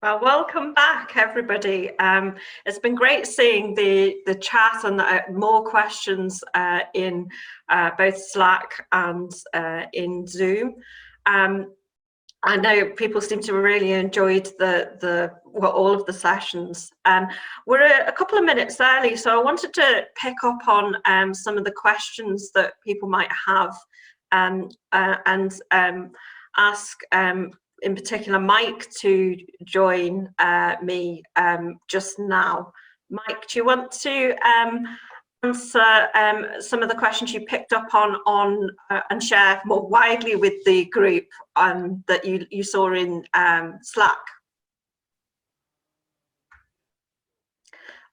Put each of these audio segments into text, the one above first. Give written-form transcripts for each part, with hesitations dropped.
Well, welcome back, everybody. It's been great seeing the chat and more questions in both Slack and in Zoom. I know people seem to really enjoyed all of the sessions. We're a couple of minutes early, so I wanted to pick up on some of the questions that people might have and ask in particular Mike to join me just now. Mike, do you want to answer some of the questions you picked up on and share more widely with the group that you saw in Slack?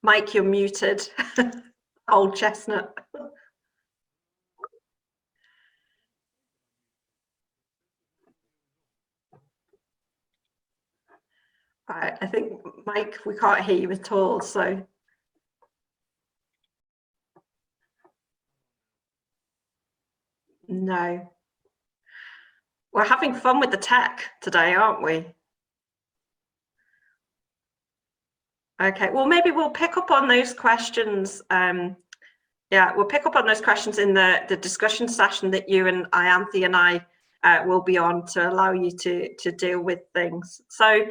Mike, you're muted. Old chestnut. Right, I think, Mike, we can't hear you at all, so. No. We're having fun with the tech today, aren't we? Okay, well, maybe we'll pick up on those questions. Yeah, we'll pick up on those questions in the discussion session that you and Ianthe and I will be on to allow you to deal with things. So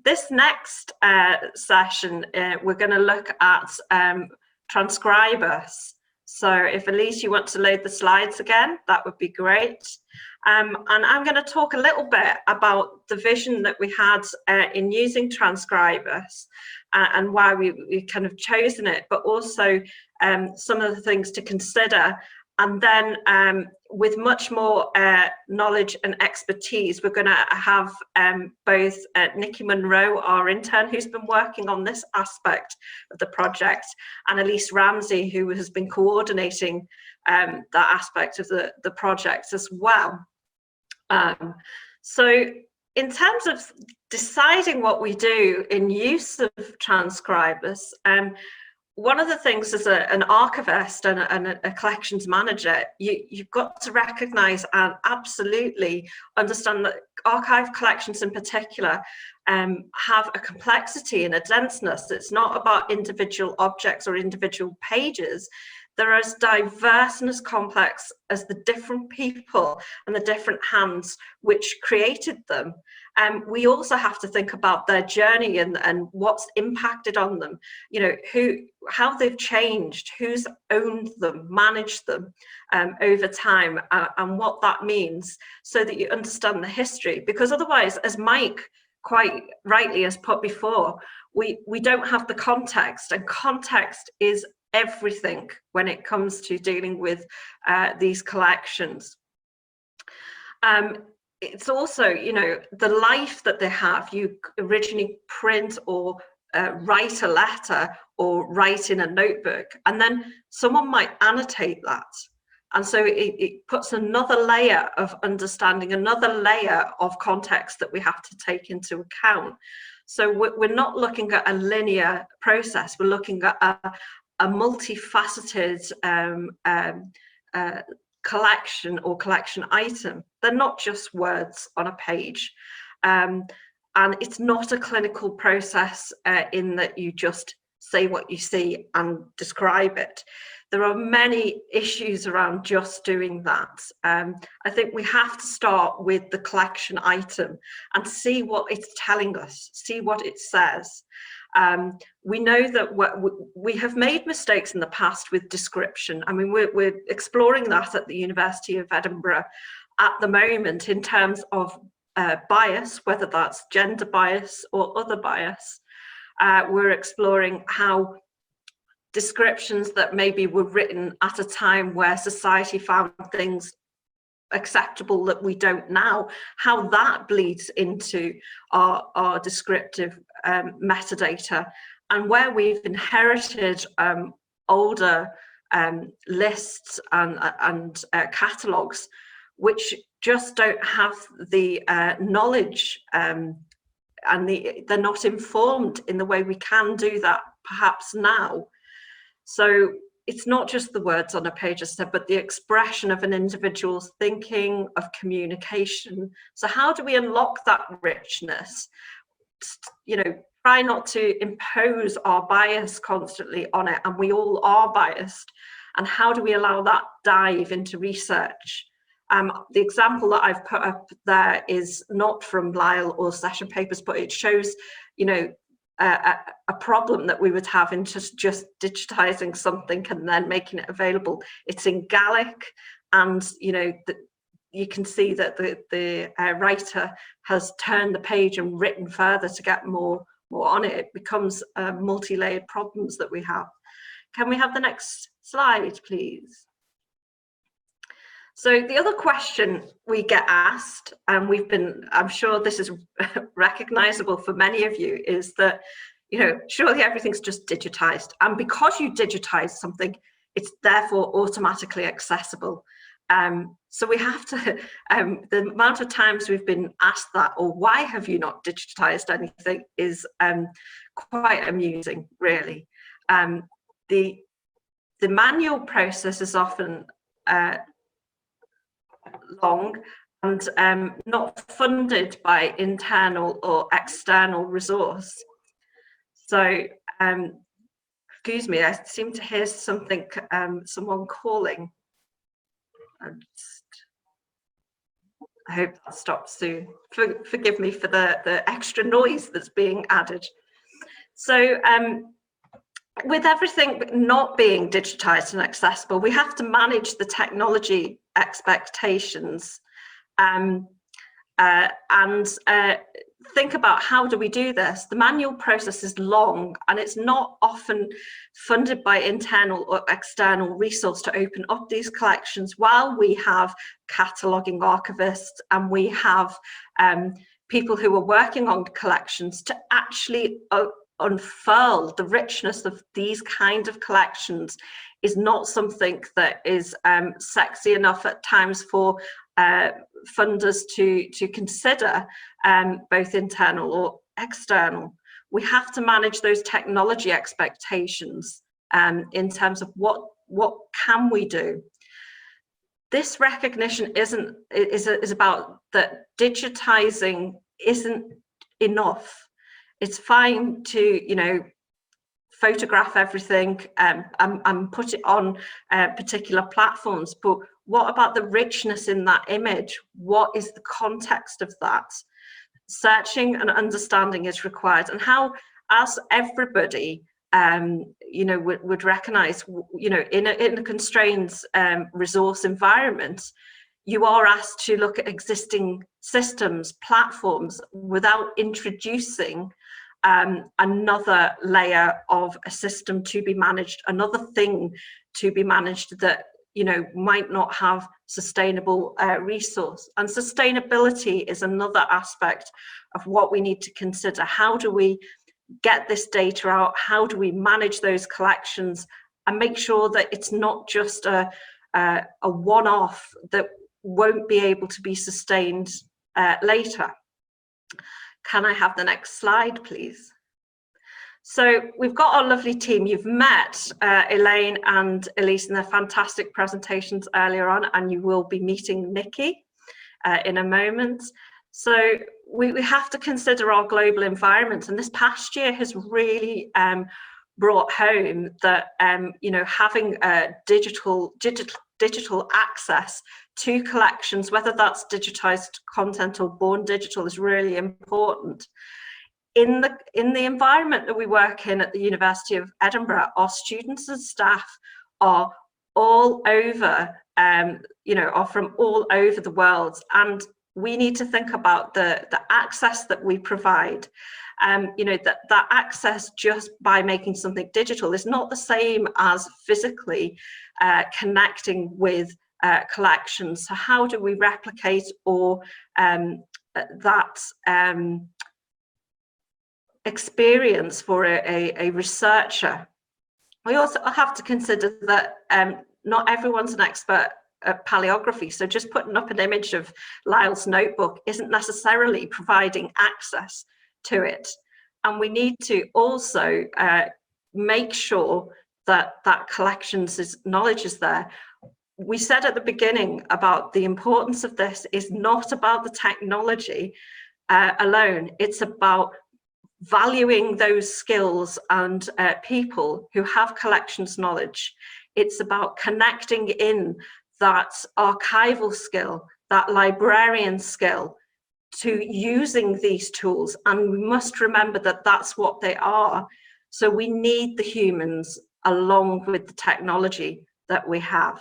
this next session, we're going to look at transcribers. So if Elise, you want to load the slides again, that would be great. And I'm going to talk a little bit about the vision that we had in using transcribers and why we kind of chosen it, but also some of the things to consider. And then with much more knowledge and expertise, we're going to have both Nikki Monroe, our intern, who's been working on this aspect of the project, and Elise Ramsey, who has been coordinating that aspect of the project as well. So in terms of deciding what we do in use of transcribers, one of the things as an archivist and a collections manager, you've got to recognise and absolutely understand that archive collections in particular have a complexity and a denseness. It's not about individual objects or individual pages. They're as diverse and as complex as the different people and the different hands which created them. We also have to think about their journey and what's impacted on them, you know, how they've changed, who's owned them, managed them over time, and what that means, so that you understand the history. Because otherwise, as Mike quite rightly has put before, we don't have the context, and context is everything when it comes to dealing with these collections. It's also, you know, the life that they have. You originally print or write a letter or write in a notebook, and then someone might annotate that. And so it puts another layer of understanding, another layer of context that we have to take into account. So we're not looking at a linear process, we're looking at a multifaceted collection or collection item. They're not just words on a page. And it's not a clinical process in that you just say what you see and describe it. There are many issues around just doing that. I think we have to start with the collection item and see what it's telling us, see what it says. We know that we have made mistakes in the past with description. I mean, we're exploring that at the University of Edinburgh at the moment in terms of bias, whether that's gender bias or other bias. We're exploring how descriptions that maybe were written at a time where society found things acceptable that we don't now, how that bleeds into our descriptive metadata, and where we've inherited older lists and catalogues which just don't have the knowledge and they're not informed in the way we can do that perhaps now. So it's not just the words on a page, as I said, but the expression of an individual's thinking, of communication. So how do we unlock that richness you know, try not to impose our bias constantly on it, and we all are biased. And how do we allow that dive into research? The example that I've put up there is not from Lyle or session papers, but it shows, you know, a problem that we would have in just digitizing something and then making it available. It's in Gaelic, and you know, you can see that the writer has turned the page and written further to get more on it. It becomes multi-layered problems that we have. Can we have the next slide, please? So the other question we get asked, and I'm sure this is recognizable for many of you, is that, you know, surely everything's just digitized. And because you digitize something, it's therefore automatically accessible. So we have to, the amount of times we've been asked that, or why have you not digitized anything, is quite amusing, really. The manual process is often long and not funded by internal or external resource. So, excuse me, I seem to hear something, someone calling. I hope that stops soon. Forgive me for the extra noise that's being added. So, with everything not being digitized and accessible, we have to manage the technology expectations and think about how do we do this. The manual process is long, and it's not often funded by internal or external resource to open up these collections, while we have cataloguing archivists and we have people who are working on collections to actually unfurl the richness of these kind of collections. Is not something that is sexy enough at times for funders to consider, both internal or external. We have to manage those technology expectations in terms of what can we do. This recognition is about that digitizing isn't enough. It's fine to, you know, photograph everything and put it on particular platforms, but what about the richness in that image? What is the context of that? Searching and understanding is required, and how, as everybody you know, would recognize, you know, in a constrained resource environment, you are asked to look at existing systems, platforms, without introducing another layer of a system to be managed, another thing to be managed that, you know, might not have sustainable resource. And sustainability is another aspect of what we need to consider. How do we get this data out? How do we manage those collections and make sure that it's not just a one-off that won't be able to be sustained later? Can I have the next slide, please? So we've got our lovely team. You've met Elaine and Elise in their fantastic presentations earlier on, and you will be meeting Nikki in a moment. So we have to consider our global environment, and this past year has really brought home that you know, having digital access to collections, whether that's digitized content or born digital, is really important. In the environment that we work in at the University of Edinburgh, our students and staff are all over, you know, are from all over the world, and we need to think about the access that we provide. You know, that access just by making something digital is not the same as physically connecting with collections. So how do we replicate or that experience for a researcher? We also have to consider that not everyone's an expert at paleography, so just putting up an image of Lyle's notebook isn't necessarily providing access to it. And we need to also make sure that that collections knowledge is there. We said at the beginning about the importance of this is not about the technology alone, it's about valuing those skills and people who have collections knowledge. It's about connecting in that archival skill, that librarian skill, to using these tools. And we must remember that that's what they are. So we need the humans along with the technology that we have.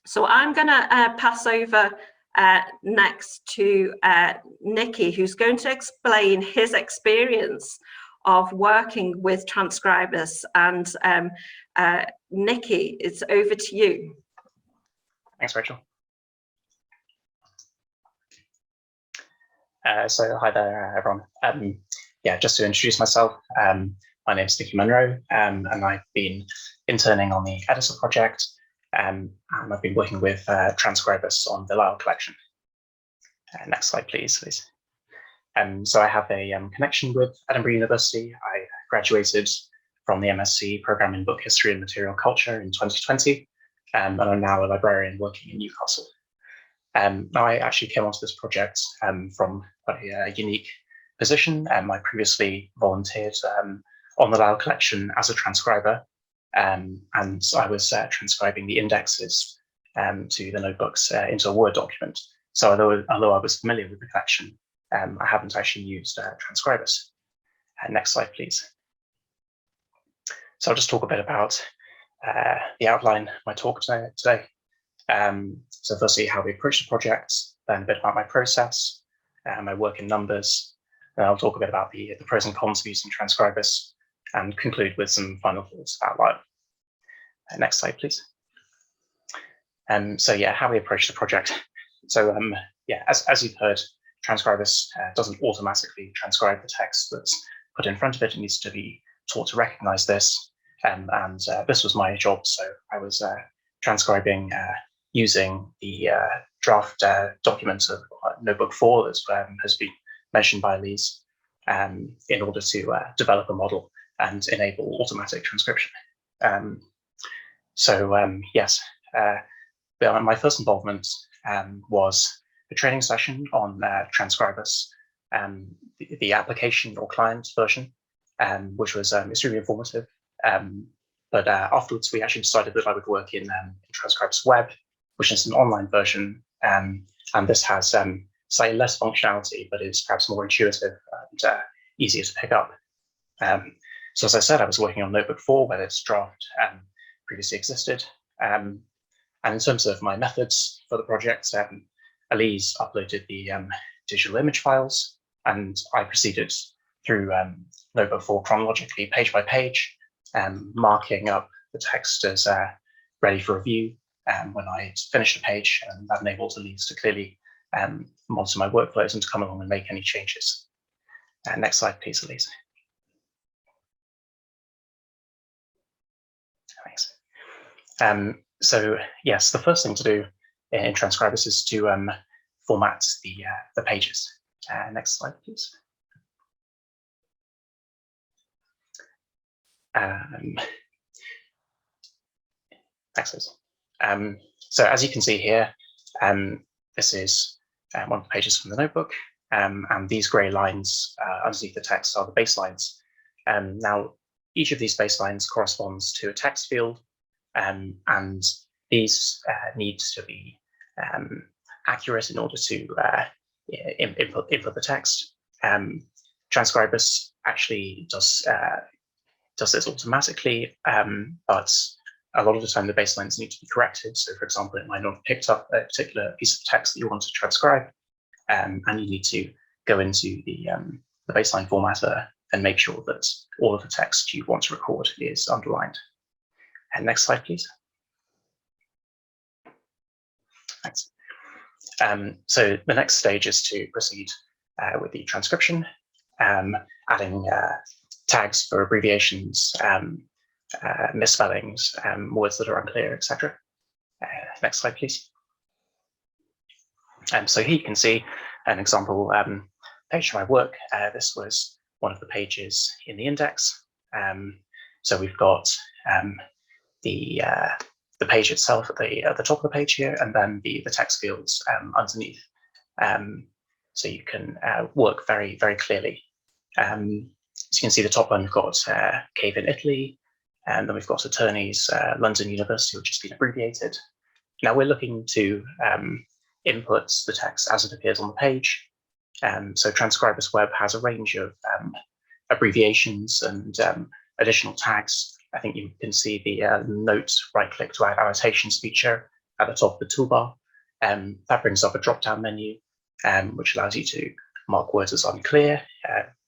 So I'm going to pass over next to Nikki, who's going to explain his experience of working with transcribers. And Nikki, it's over to you. Thanks, Rachel. So hi there, everyone. Yeah, just to introduce myself, my name is Nikki Munro, and I've been interning on the editor project, and I've been working with transcribers on the Lyle collection. Next slide, please. So I have a connection with Edinburgh University. I graduated from the MSc program in Book History and Material Culture in 2020, and I'm now a librarian working in Newcastle. Now I actually came onto this project from quite a unique position. I previously volunteered on the Lyle collection as a transcriber, and I was transcribing the indexes to the notebooks into a Word document. So although I was familiar with the collection, I haven't actually used transcribers. Next slide, please. So I'll just talk a bit about the outline of my talk today. So firstly, how we approach the project, then a bit about my process, my work in numbers, then I'll talk a bit about the pros and cons of using transcribers, and conclude with some final thoughts about Lyle. Next slide, please. So yeah, how we approach the project. So yeah, as you've heard, transcribers doesn't automatically transcribe the text that's put in front of it. It needs to be taught to recognize this. And this was my job. So I was transcribing using the draft document of Notebook 4 that has been mentioned by Elise in order to develop a model and enable automatic transcription. Yes, my first involvement was a training session on transcribers, the application or client version, which was extremely informative. But afterwards, we actually decided that I would work in Transcribes Web, which is an online version, and this has slightly less functionality, but is perhaps more intuitive and easier to pick up. So as I said, I was working on Notebook 4, where this draft previously existed. And in terms of my methods for the project, Elise uploaded the digital image files, and I proceeded through Notebook 4 chronologically, page by page, marking up the text as ready for review when I finished a page, and that enables Elise to clearly monitor my workflows and to come along and make any changes. Next slide, please, Elise. Thanks. So yes, the first thing to do in transcribers is to format the pages. Next slide, please. Excellent. So as you can see here, this is one of the pages from the notebook, and these grey lines underneath the text are the baselines. Now, each of these baselines corresponds to a text field, and these need to be accurate in order to input the text. Transcribers actually does this automatically, but a lot of the time the baselines need to be corrected. So for example, it might not have picked up a particular piece of text that you want to transcribe, and you need to go into the baseline formatter and make sure that all of the text you want to record is underlined. And next slide, please. Thanks. So the next stage is to proceed with the transcription, adding tags for abbreviations, misspellings, words that are unclear, etc. Next slide, please. So here you can see an example page of my work. This was one of the pages in the index. So we've got the page itself at the top of the page here, and then the text fields underneath. So you can work very, very clearly. So you can see the top one, we've got Cave in Italy, and then we've got attorneys, London University, which has been abbreviated. Now we're looking to input the text as it appears on the page. So Transcribers Web has a range of abbreviations and additional tags. I think you can see the note right-click to add annotations feature at the top of the toolbar. That brings up a drop-down menu, which allows you to mark words as unclear,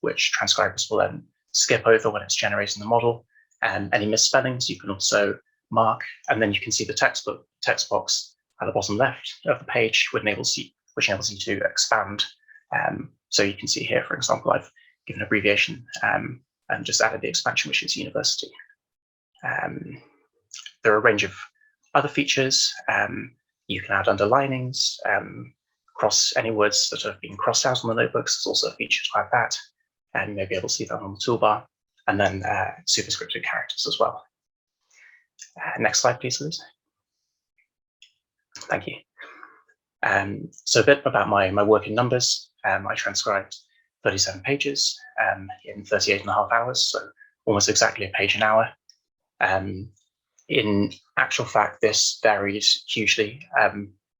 which transcribers will then skip over when it's generating the model. Any misspellings you can also mark, and then you can see the text box at the bottom left of the page, which enables you to expand. So you can see here, for example, I've given an abbreviation and just added the expansion, which is university. There are a range of other features. You can add underlinings, cross any words that have been crossed out on the notebooks. There's also a feature to add that, and you may be able to see that on the toolbar, and then superscripted characters as well. Next slide, please, Liz. Thank you. So a bit about my work in numbers. I transcribed 37 pages in 38.5 hours, so almost exactly a page an hour. In actual fact, this varied hugely.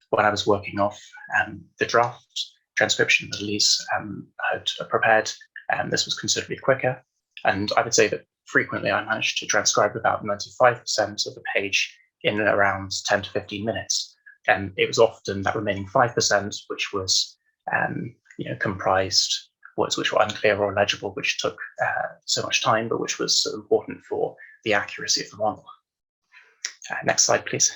When I was working off the draft transcription that Elise had prepared, this was considerably quicker. And I would say that frequently I managed to transcribe about 95% of the page in around 10 to 15 minutes. It was often that remaining 5%, which was comprised words which were unclear or illegible, which took so much time, but which was so important for the accuracy of the model. Next slide, please.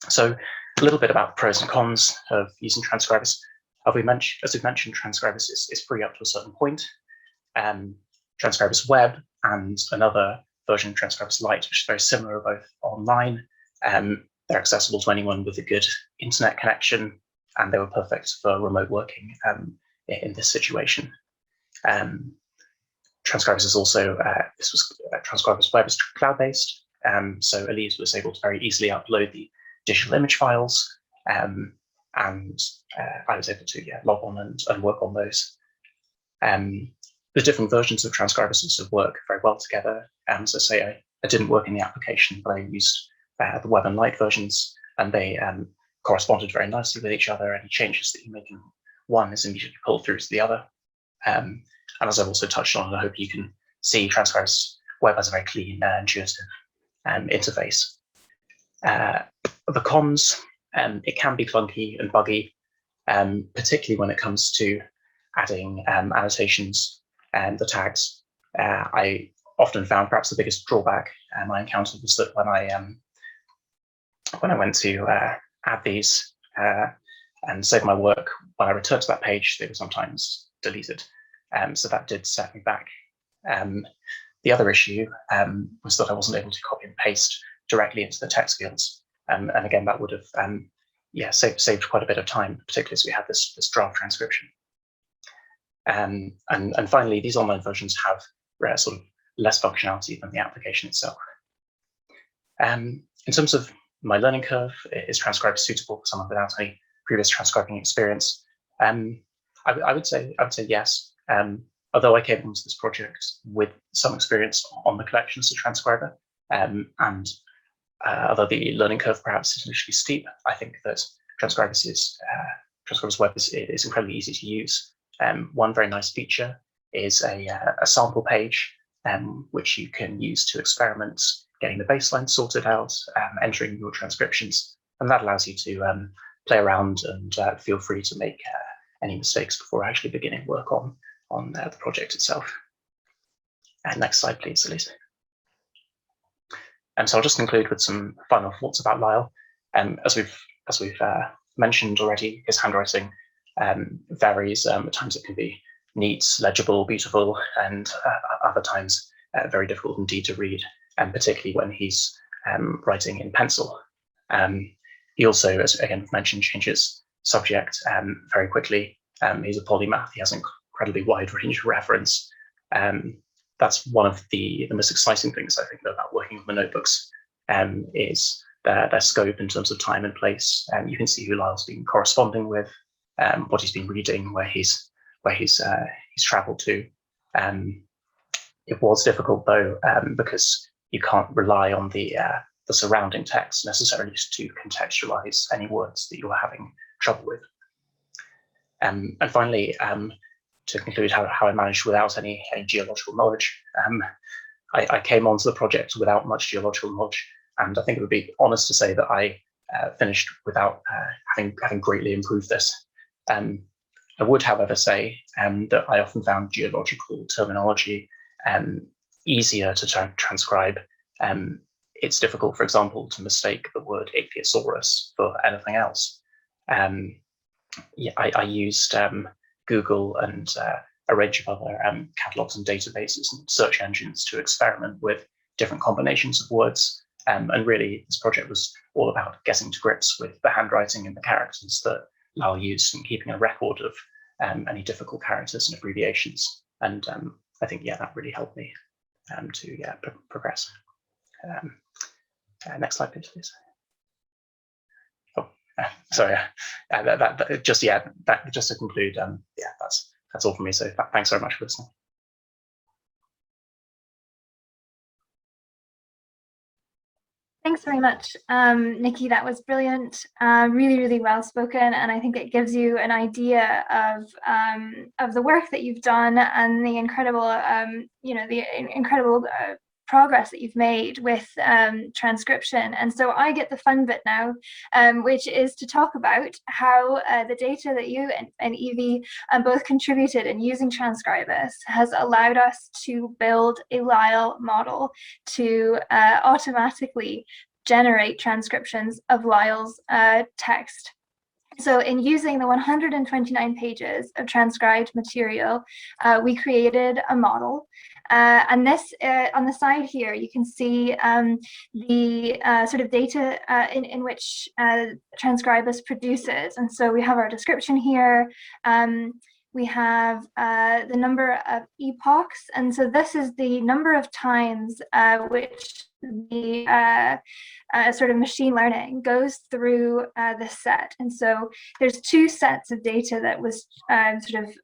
So a little bit about pros and cons of using transcribers. As we've mentioned, transcribers is free up to a certain point. Transcribers Web and another version, Transcribers Lite, which is very similar, both online. They're accessible to anyone with a good internet connection, and they were perfect for remote working in this situation. Transcribers is also, Transcribers Web is cloud-based, so Elise was able to very easily upload the digital image files, and I was able to log on and work on those. The different versions of transcribers also work very well together. So say I didn't work in the application, but I used the Web and Lite versions, and they corresponded very nicely with each other. Any changes that you make in one is immediately pulled through to the other. And as I've also touched on, I hope you can see, Transcribers Web has a very clean, intuitive interface. The cons, it can be clunky and buggy, particularly when it comes to adding annotations and the tags. I often found perhaps the biggest drawback I encountered was that when I went to add these and save my work, when I returned to that page, they were sometimes deleted. So that did set me back. The other issue was that I wasn't able to copy and paste directly into the text fields. And again, that would have saved quite a bit of time, particularly as we had this draft transcription. And finally, these online versions have sort of less functionality than the application itself. In terms of my learning curve, is Transcribers suitable for someone without any previous transcribing experience? I would say yes. Although I came into this project with some experience on the collection as a transcriber, and although the learning curve perhaps is initially steep, I think that Transcribers Web is incredibly easy to use. One very nice feature is a sample page, which you can use to experiment getting the baseline sorted out, entering your transcriptions, and that allows you to play around and feel free to make any mistakes before actually beginning work on the project itself. Next slide, please, Elise. So I'll just conclude with some final thoughts about Lyle. As we've mentioned already, his handwriting varies. At times it can be neat, legible, beautiful, and other times very difficult indeed to read, and particularly when he's writing in pencil. He also, as again mentioned, changes subject very quickly. He's a polymath. He has an incredibly wide range of reference. That's one of the most exciting things I think about working with the notebooks, is their scope in terms of time and place. You can see who Lyle's been corresponding with, what he's been reading, where he's traveled to. It was difficult though, because you can't rely on the surrounding text necessarily to contextualize any words that you're having trouble with. And finally, to conclude how I managed without any geological knowledge, I came onto the project without much geological knowledge, and I think it would be honest to say that I finished without having greatly improved this. I would, however, say that I often found geological terminology easier to transcribe. It's difficult, for example, to mistake the word ichthyosaurus for anything else. Yeah, I used Google and a range of other catalogs and databases and search engines to experiment with different combinations of words. And really, this project was all about getting to grips with the handwriting and the characters that Lal used and keeping a record of any difficult characters and abbreviations. And I think, yeah, that really helped me to progress. Next slide, please. Oh, sorry. Just to conclude, yeah, that's all from me. So thanks very much for listening. Thanks very much, Nikki. That was brilliant, really, really well spoken, and I think it gives you an idea of the work that you've done and the incredible, progress that you've made with transcription. And so I get the fun bit now, which is to talk about how the data that you and Evie both contributed in using Transcribus has allowed us to build a Lyle model to automatically generate transcriptions of Lyle's text. So in using the 129 pages of transcribed material, we created a model. And this, on the side here, you can see the sort of data in which Transcribus produces. And so we have our description here. We have the number of epochs. And so this is the number of times which the sort of machine learning goes through this set. And so there's two sets of data that was sort of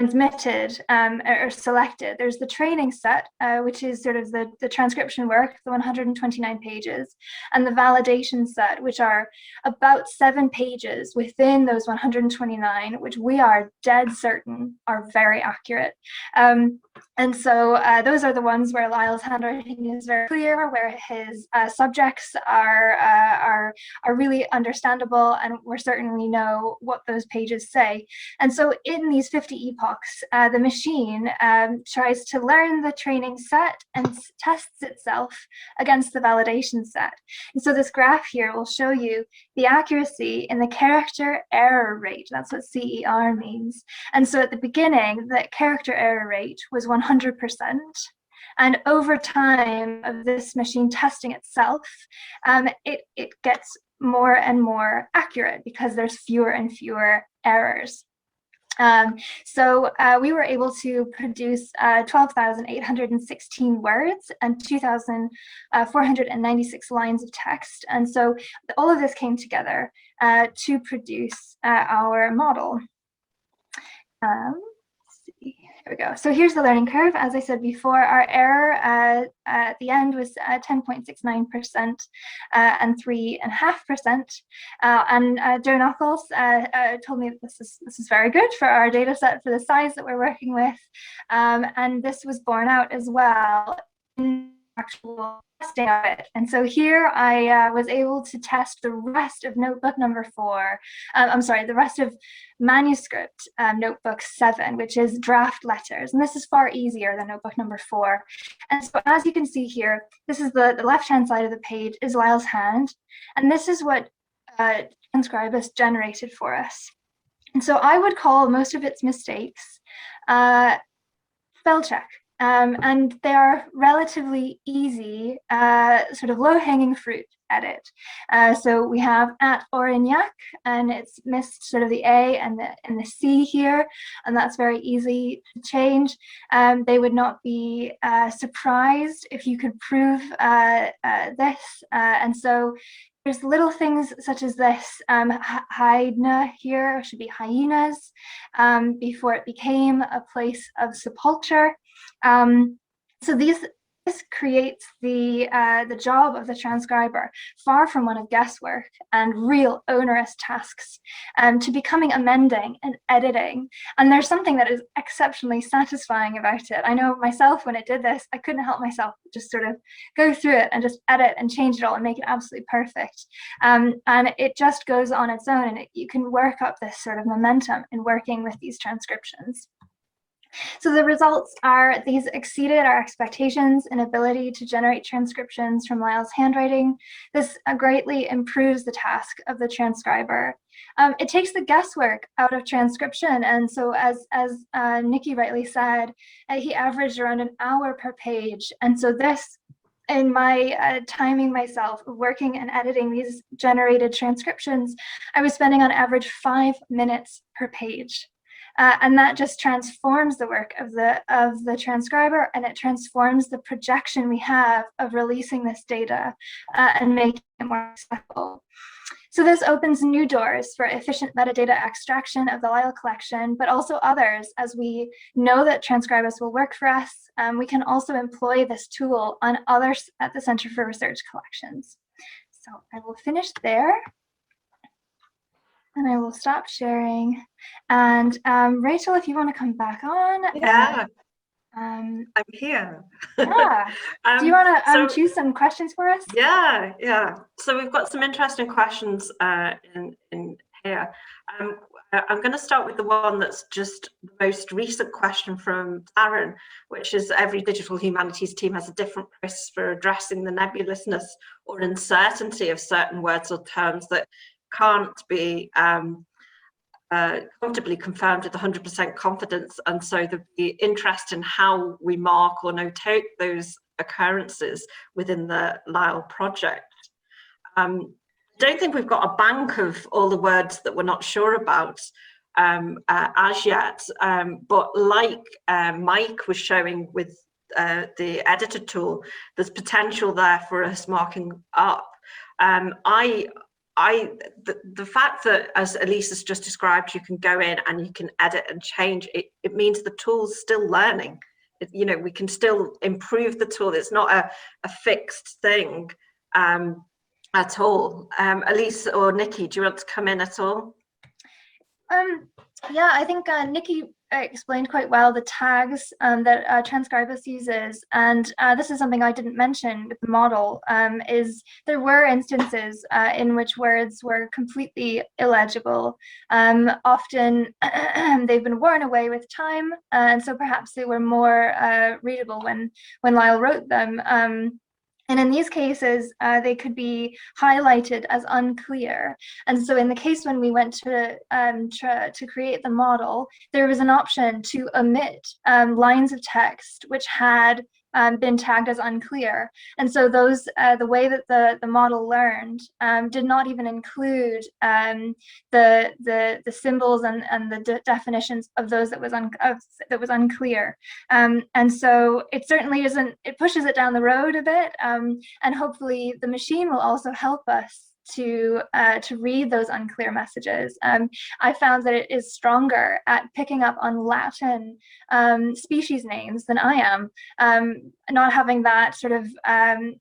transmitted or selected. There's the training set, which is sort of the transcription work, the 129 pages, and the validation set, which are about 7 pages within those 129, which we are dead certain are very accurate. And so those are the ones where Lyle's handwriting is very clear, where his subjects are really understandable, and we're certain we know what those pages say. And so in these 50 epochs, the machine tries to learn the training set and tests itself against the validation set. And so this graph here will show you the accuracy in the character error rate. That's what CER means. And so at the beginning, the character error rate was 100%. And over time of this machine testing itself, it gets more and more accurate because there's fewer and fewer errors. So we were able to produce 12,816 words and 2,496 lines of text. And so all of this came together to produce our model. Let's see. Here we go. So here's the learning curve. As I said before, our error at the end was 10.69% and 3.5%. And Joe Knuckles told me that this is very good for our data set for the size that we're working with. And this was borne out as well in actual testing of it. And so here I was able to test the rest of notebook number 4. The rest of manuscript notebook 7, which is draft letters. And this is far easier than notebook number 4. And so as you can see here, this is the left-hand side of the page is Lyle's hand. And this is what Transcribus generated for us. And so I would call most of its mistakes spell check. And they are relatively easy, sort of low-hanging fruit edit. So we have at Aurignac, and it's missed sort of the A and the C here, and that's very easy to change. They would not be surprised if you could prove this, and so there's little things such as this, hyena here should be hyenas, before it became a place of sepulture. So this creates the job of the transcriber far from one of guesswork and real onerous tasks, to becoming amending and editing. And there's something that is exceptionally satisfying about it. I know myself, when I did this, I couldn't help myself just sort of go through it and just edit and change it all and make it absolutely perfect. And it just goes on its own, and you can work up this sort of momentum in working with these transcriptions. So the results are these exceeded our expectations in ability to generate transcriptions from Lyle's handwriting. This greatly improves the task of the transcriber. It takes the guesswork out of transcription, and so as Nikki rightly said, he averaged around an hour per page, and so this, in my timing myself, working and editing these generated transcriptions, I was spending on average 5 minutes per page. And that just transforms the work of the transcriber, and it transforms the projection we have of releasing this data and making it more accessible. So this opens new doors for efficient metadata extraction of the Lyle collection, but also others. As we know that Transcribus will work for us, we can also employ this tool on others at the Center for Research Collections. So I will finish there. And I will stop sharing. And Rachel, if you want to come back on. Yeah, I'm here. Yeah. Do you want to choose some questions for us? Yeah. So we've got some interesting questions in here. I'm going to start with the one that's just the most recent question from Aaron, which is every digital humanities team has a different process for addressing the nebulousness or uncertainty of certain words or terms that can't be comfortably confirmed with 100% confidence, and so the interest in how we mark or notate those occurrences within the Lyle project. I don't think we've got a bank of all the words that we're not sure about as yet, but like Mike was showing with the editor tool, there's potential there for us marking up. The fact that, as Elise has just described, you can go in and you can edit and change, it means the tool's still learning. We can still improve the tool. It's not a fixed thing at all. Elise or Nikki, do you want to come in at all? Yeah, I think Nikki explained quite well the tags that Transcribus uses, and this is something I didn't mention with the model, is there were instances in which words were completely illegible. Often they've been worn away with time, and so perhaps they were more readable when Lyle wrote them. And in these cases, they could be highlighted as unclear. And so in the case when we went to create the model, there was an option to omit lines of text which had been tagged as unclear. And so those, the way that the model learned did not even include the symbols and the definitions of those that was unclear. And so it certainly isn't, it pushes it down the road a bit, and hopefully the machine will also help us to read those unclear messages. I found that it is stronger at picking up on Latin species names than I am. Not having that sort of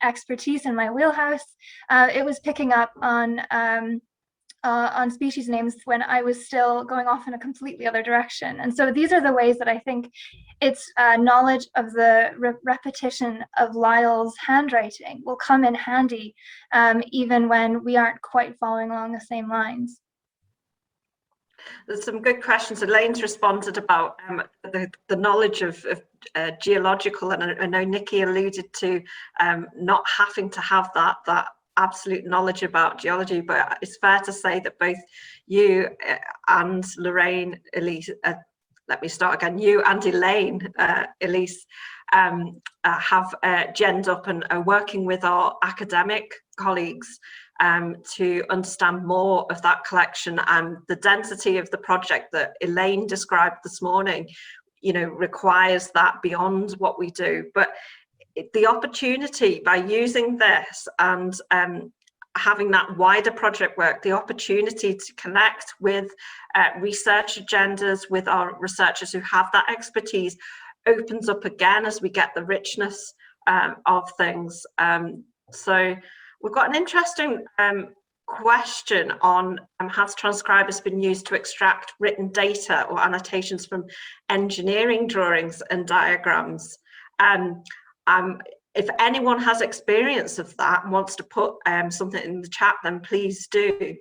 expertise in my wheelhouse, it was picking up on species names when I was still going off in a completely other direction. And so these are the ways that I think its knowledge of the repetition of Lyle's handwriting will come in handy, even when we aren't quite following along the same lines. There's some good questions. Elaine's responded about the knowledge of geological, and I know Nikki alluded to not having to have that absolute knowledge about geology, but it's fair to say that both you and Lorraine, Elise, let me start again, you and Elaine, Elise, have genned up and are working with our academic colleagues to understand more of that collection, and the density of the project that Elaine described this morning, requires that beyond what we do. But the opportunity by using this and having that wider project work, the opportunity to connect with research agendas, with our researchers who have that expertise, opens up again as we get the richness of things. So we've got an interesting question on has Transcribers been used to extract written data or annotations from engineering drawings and diagrams? If anyone has experience of that and wants to put something in the chat, then please do.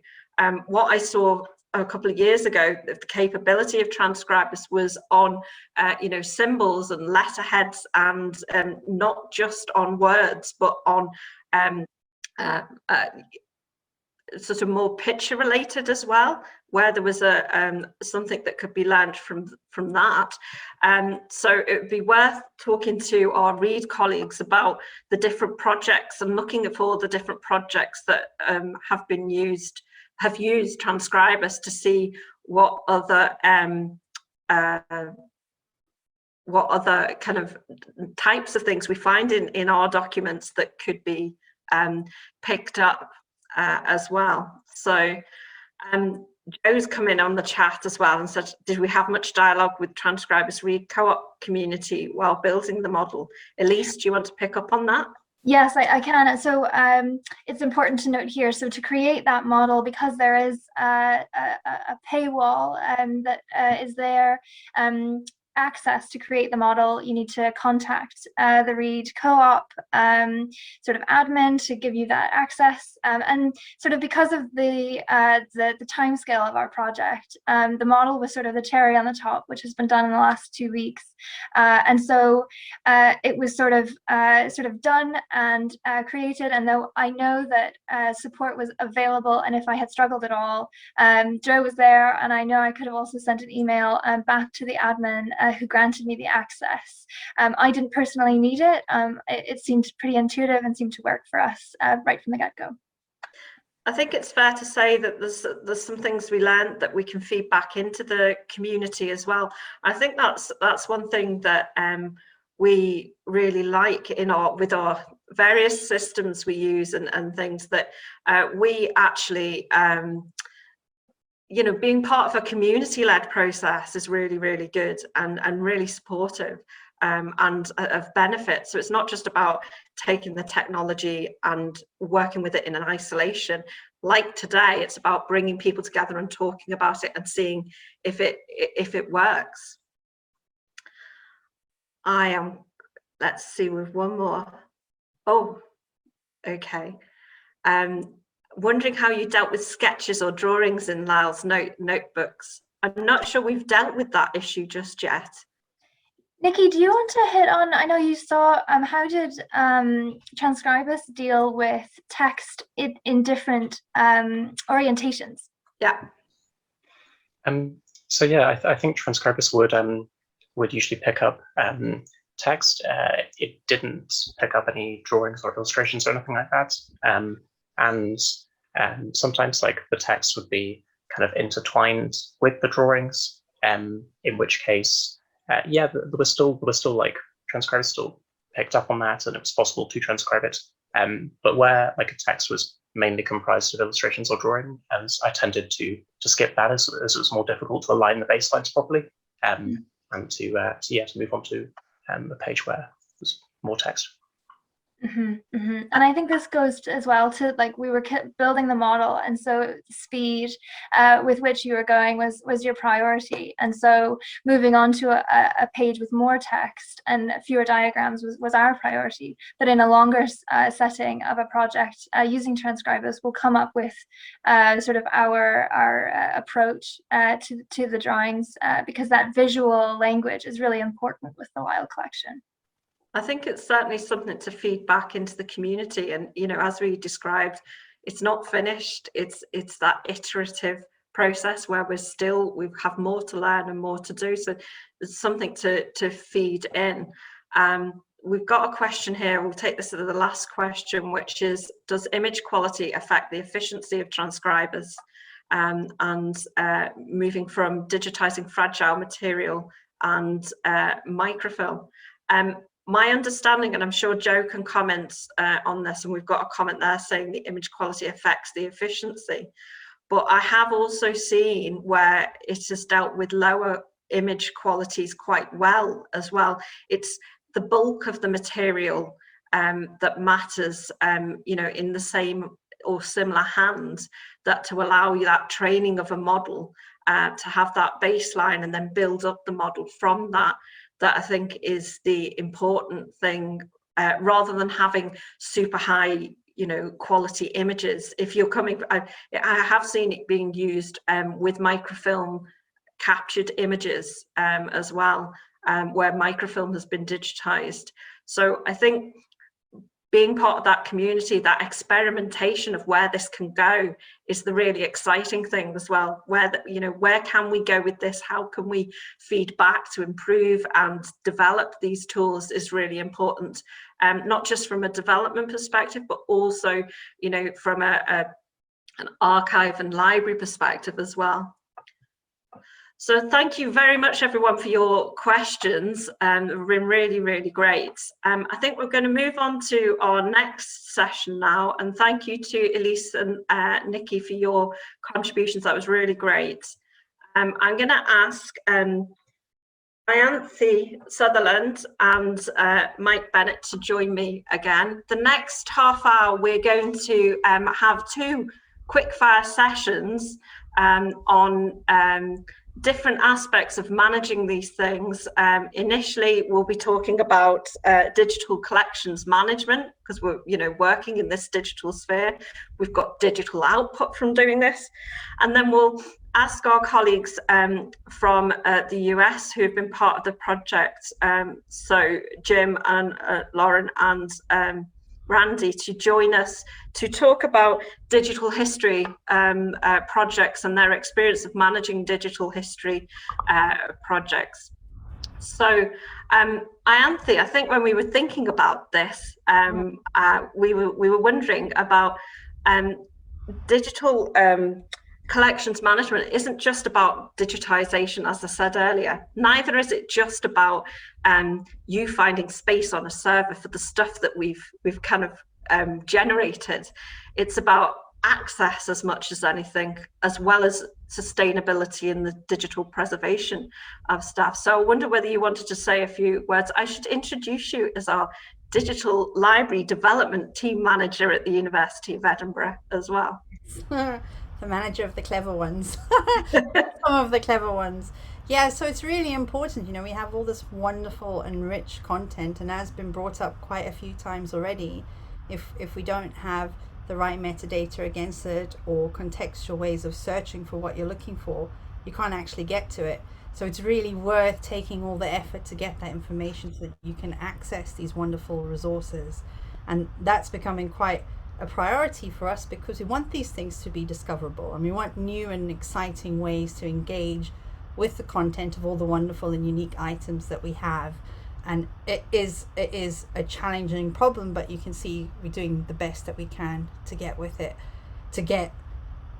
What I saw a couple of years ago, the capability of Transcribers was on symbols and letterheads, and not just on words, but on sort of more picture related as well, where there was something that could be learned from that. So it would be worth talking to our Reed colleagues about the different projects and looking at all the different projects that have used Transcribers to see what other kind of types of things we find in our documents that could be picked up as well. So Joe's come in on the chat as well and said, did we have much dialogue with Transcribers Read co-op community while building the model? Elise, do you want to pick up on that? Yes, I can. So it's important to note here, so to create that model, because there is a paywall that is there, access to create the model, you need to contact the Read co-op sort of admin to give you that access, and sort of because of the time scale of our project, the model was sort of the cherry on the top, which has been done in the last 2 weeks, and so it was sort of done and created. And though I know that support was available, and if I had struggled at all, Joe was there, and I know I could have also sent an email back to the admin who granted me the access. I didn't personally need it. It seemed pretty intuitive and seemed to work for us right from the get-go. I think it's fair to say that there's some things we learned that we can feed back into the community as well. I think that's one thing that we really like with our various systems we use and things that we actually being part of a community-led process is really, really good and really supportive and of benefit. So it's not just about taking the technology and working with it in an isolation. Like today, it's about bringing people together and talking about it and seeing if it works. Let's see, with one more. Oh, okay. Wondering how you dealt with sketches or drawings in Lyle's notebooks. I'm not sure we've dealt with that issue just yet. Nikki, do you want to hit on, I know you saw, how did Transcribers deal with text in different orientations? Yeah. So yeah, I think Transcribers would usually pick up text. It didn't pick up any drawings or illustrations or anything like that. And sometimes like the text would be kind of intertwined with the drawings, in which case, yeah, there was still like Transcribers still picked up on that, and it was possible to transcribe it. But where like a text was mainly comprised of illustrations or drawing, and I tended to skip that as it was more difficult to align the baselines properly, and to move on to a page where there's more text. And I think this goes as well to, like, we were building the model, and so the speed with which you were going was your priority, and so moving on to a page with more text and fewer diagrams was our priority. But in a longer setting of a project, using Transcribers, we'll come up with sort of our approach to the drawings, because that visual language is really important with the Lyle collection. I think it's certainly something to feed back into the community, and as we described, it's not finished. It's that iterative process where we have more to learn and more to do. So there's something to feed in. We've got a question here. We'll take this as the last question, which is: does image quality affect the efficiency of Transcribers and moving from digitizing fragile material and microfilm? my understanding, and I'm sure Joe can comment on this, and we've got a comment there saying the image quality affects the efficiency. But I have also seen where it has dealt with lower image qualities quite well as well. It's the bulk of the material that matters, you know, in the same or similar hands, that to allow you that training of a model to have that baseline and then build up the model from that, that I think is the important thing, rather than having super high, you know, quality images. If you're coming, I have seen it being used with microfilm captured images as well, where microfilm has been digitized. So I think being part of that community, that experimentation of where this can go, is the really exciting thing as well. Where, you know, where can we go with this? How can we feed back to improve and develop these tools is really important. Not just from a development perspective, but also, you know, from an archive and library perspective as well. So thank you very much, everyone, for your questions. They've been really, really great. I think we're going to move on to our next session now. And thank you to Elise and Nikki for your contributions. That was really great. I'm going to ask Ianthe Sutherland and Mike Bennett to join me again. The next half hour, we're going to have two quickfire sessions on different aspects of managing these things. Initially, we'll be talking about digital collections management, because we're, you know, working in this digital sphere. We've got digital output from doing this. And then we'll ask our colleagues from the US who have been part of the project, so Jim and Lauren and Randy, to join us to talk about digital history projects and their experience of managing digital history projects. So Ianthe, I think when we were thinking about this, we were wondering about digital collections management isn't just about digitization, as I said earlier. Neither is it just about you finding space on a server for the stuff that we've kind of generated. It's about access as much as anything, as well as sustainability in the digital preservation of stuff. So I wonder whether you wanted to say a few words. I should introduce you as our digital library development team manager at the University of Edinburgh as well. The manager of the clever ones. Some of the clever ones. Yeah, so it's really important, you know, we have all this wonderful and rich content, and as been brought up quite a few times already, if we don't have the right metadata against it, or contextual ways of searching for what you're looking for, you can't actually get to it. So it's really worth taking all the effort to get that information so that you can access these wonderful resources. And that's becoming quite a priority for us, because we want these things to be discoverable, and we want new and exciting ways to engage with the content of all the wonderful and unique items that we have. And it is a challenging problem, but you can see we're doing the best that we can to get with it, to get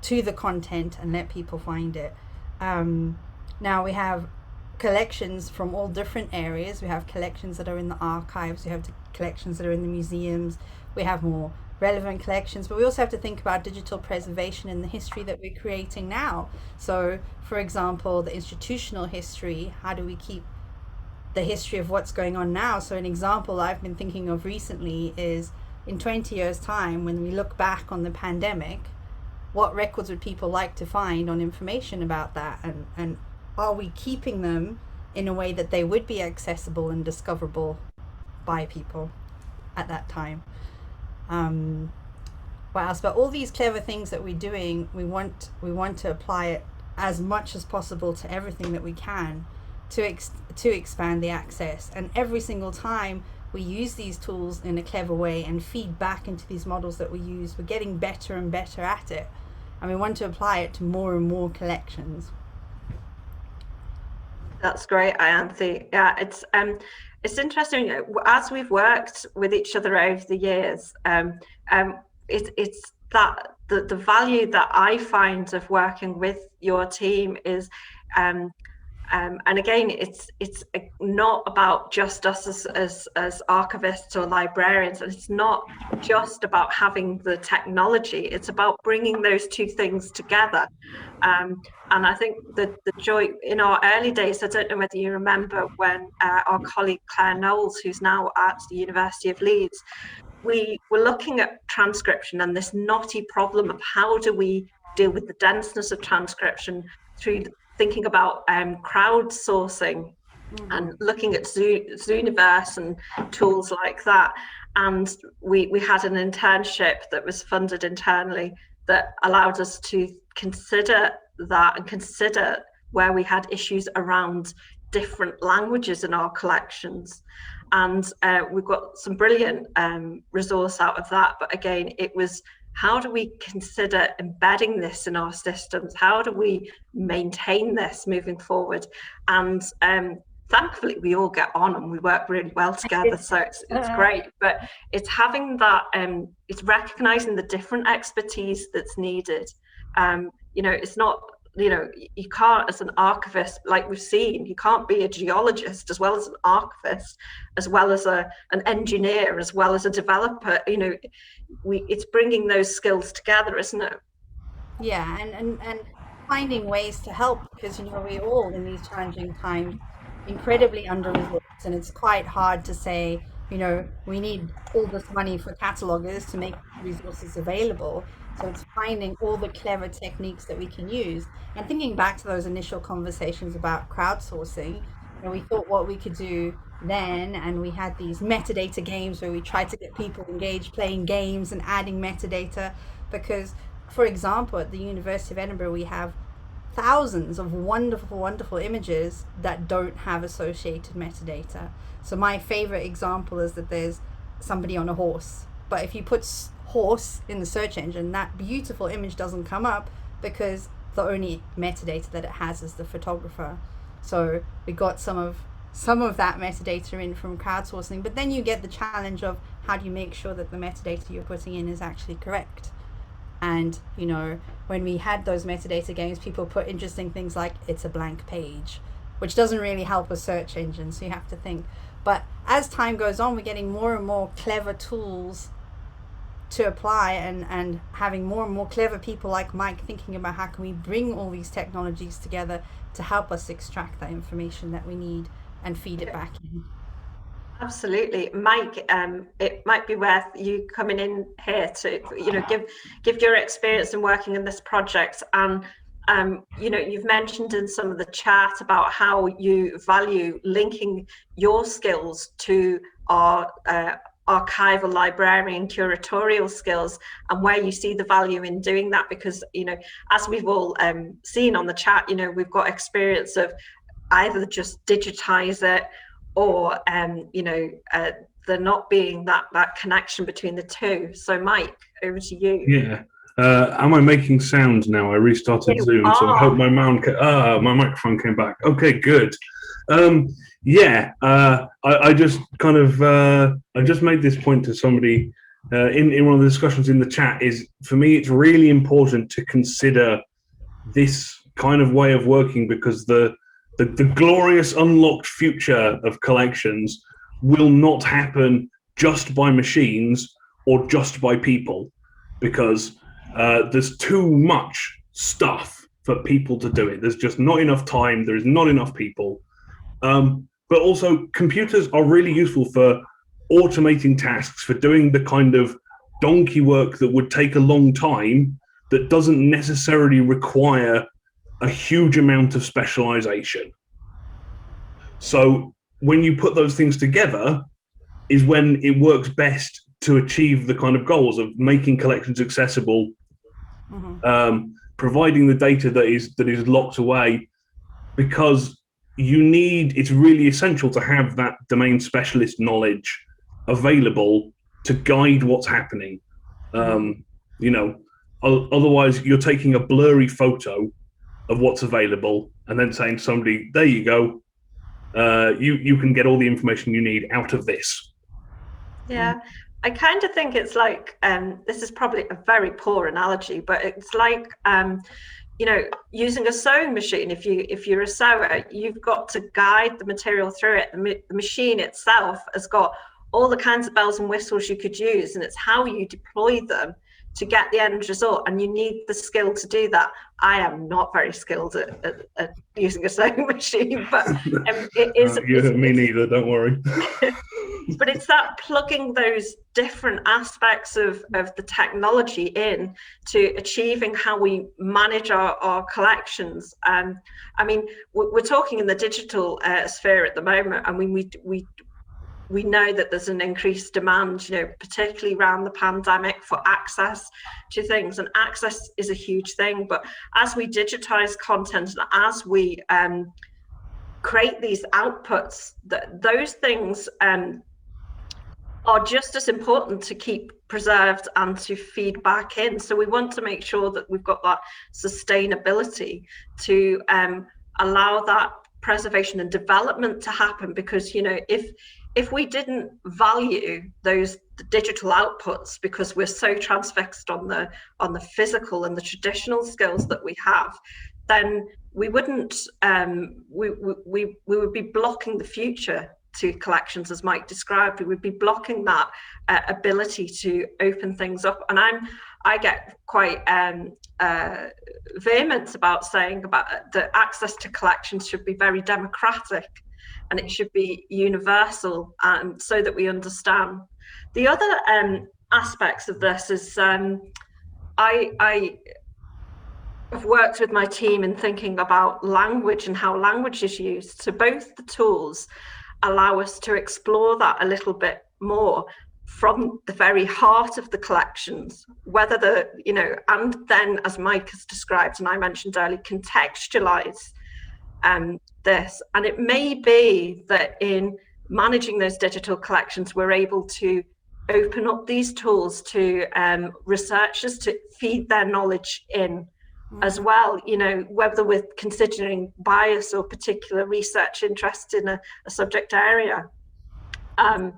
to the content and let people find it. Now we have collections from all different areas. We have collections that are in the archives, we have collections that are in the museums, we have more relevant collections, but we also have to think about digital preservation in the history that we're creating now. So for example, the institutional history, how do we keep the history of what's going on now? So an example I've been thinking of recently is, in 20 years time, when we look back on the pandemic, what records would people like to find on information about that, and are we keeping them in a way that they would be accessible and discoverable by people at that time? What else? But all these clever things that we're doing, we want to apply it as much as possible to everything that we can to expand the access. And every single time we use these tools in a clever way and feed back into these models that we use, we're getting better and better at it, and we want to apply it to more and more collections. That's great, Ianthe. Yeah, it's interesting, as we've worked with each other over the years, it's that the value that I find of working with your team is And again, it's not about just us as archivists or librarians, and it's not just about having the technology. It's about bringing those two things together. And I think the joy in our early days, I don't know whether you remember when our colleague Claire Knowles, who's now at the University of Leeds, we were looking at transcription and this knotty problem of how do we deal with the denseness of transcription through thinking about crowdsourcing and looking at Zooniverse and tools like that. And we had an internship that was funded internally that allowed us to consider that and consider where we had issues around different languages in our collections. And we've got some brilliant resource out of that. But again, it was, how do we consider embedding this in our systems? How do we maintain this moving forward? And thankfully, we all get on and we work really well together. So it's great. But it's having that, it's recognizing the different expertise that's needed. It's not, you can't, as an archivist, like we've seen, you can't be a geologist as well as an archivist, as well as an engineer, as well as a developer. It's bringing those skills together, isn't it? Yeah, and finding ways to help, because we all in these challenging times incredibly under-resourced, and it's quite hard to say, we need all this money for catalogers to make resources available. So it's finding all the clever techniques that we can use. And thinking back to those initial conversations about crowdsourcing, we thought what we could do then, and we had these metadata games where we tried to get people engaged playing games and adding metadata, because, for example, at the University of Edinburgh, we have thousands of wonderful images that don't have associated metadata. So my favorite example is that there's somebody on a horse, but if you put horse in the search engine, that beautiful image doesn't come up because the only metadata that it has is the photographer. So we got some of that metadata in from crowdsourcing, but then you get the challenge of how do you make sure that the metadata you're putting in is actually correct. And when we had those metadata games, people put interesting things like it's a blank page, which doesn't really help a search engine, so you have to think. But as time goes on, we're getting more and more clever tools to apply, and having more and more clever people like Mike thinking about how can we bring all these technologies together to help us extract that information that we need and feed it back in. Absolutely. Mike, it might be worth you coming in here to give your experience in working in this project. And you've mentioned in some of the chat about how you value linking your skills to our archival, librarian, curatorial skills, and where you see the value in doing that, because as we've all seen on the chat, we've got experience of either just digitize it or there not being that connection between the two. So Mike, over to you. Yeah. Am I making sound now? I restarted Zoom, so I hope my microphone came back. Okay, good. I just kind of I just made this point to somebody in one of the discussions in the chat. Is for me, it's really important to consider this kind of way of working, because the glorious unlocked future of collections will not happen just by machines or just by people, because there's too much stuff for people to do it. There's just not enough time. There's not enough people. But also, computers are really useful for automating tasks, for doing the kind of donkey work that would take a long time, that doesn't necessarily require a huge amount of specialization. So when you put those things together is when it works best to achieve the kind of goals of making collections accessible, providing the data that is locked away, because it's really essential to have that domain specialist knowledge available to guide what's happening. Otherwise you're taking a blurry photo of what's available and then saying to somebody, there you go, you can get all the information you need out of this. Yeah, I kind of think it's like, this is probably a very poor analogy, but it's like, you know, using a sewing machine, if you're a sewer, you've got to guide the material through it. The machine itself has got all the kinds of bells and whistles you could use, and it's how you deploy them to get the end result, and you need the skill to do that. I am not very skilled at using a sewing machine, but it is. Me neither, don't worry. But it's that plugging those different aspects of the technology in to achieving how we manage our collections. I mean, we're talking in the digital sphere at the moment. I mean, we know that there's an increased demand, you know, particularly around the pandemic, for access to things, and access is a huge thing. But as we digitize content and as we create these outputs, those things are just as important to keep preserved and to feed back in. So we want to make sure that we've got that sustainability to allow that preservation and development to happen, because, you know, if we didn't value those digital outputs because we're so transfixed on the physical and the traditional skills that we have, then we wouldn't we would be blocking the future to collections, as Mike described. We would be blocking that ability to open things up. And I get quite vehement about saying about the access to collections should be very democratic, and it should be universal, so that we understand. The other aspects of this is I have worked with my team in thinking about language and how language is used. So both the tools allow us to explore that a little bit more from the very heart of the collections, whether and then, as Mike has described and I mentioned earlier, contextualize this. And it may be that in managing those digital collections, we're able to open up these tools to researchers to feed their knowledge in as well, you know, whether we're considering bias or particular research interest in a subject area. And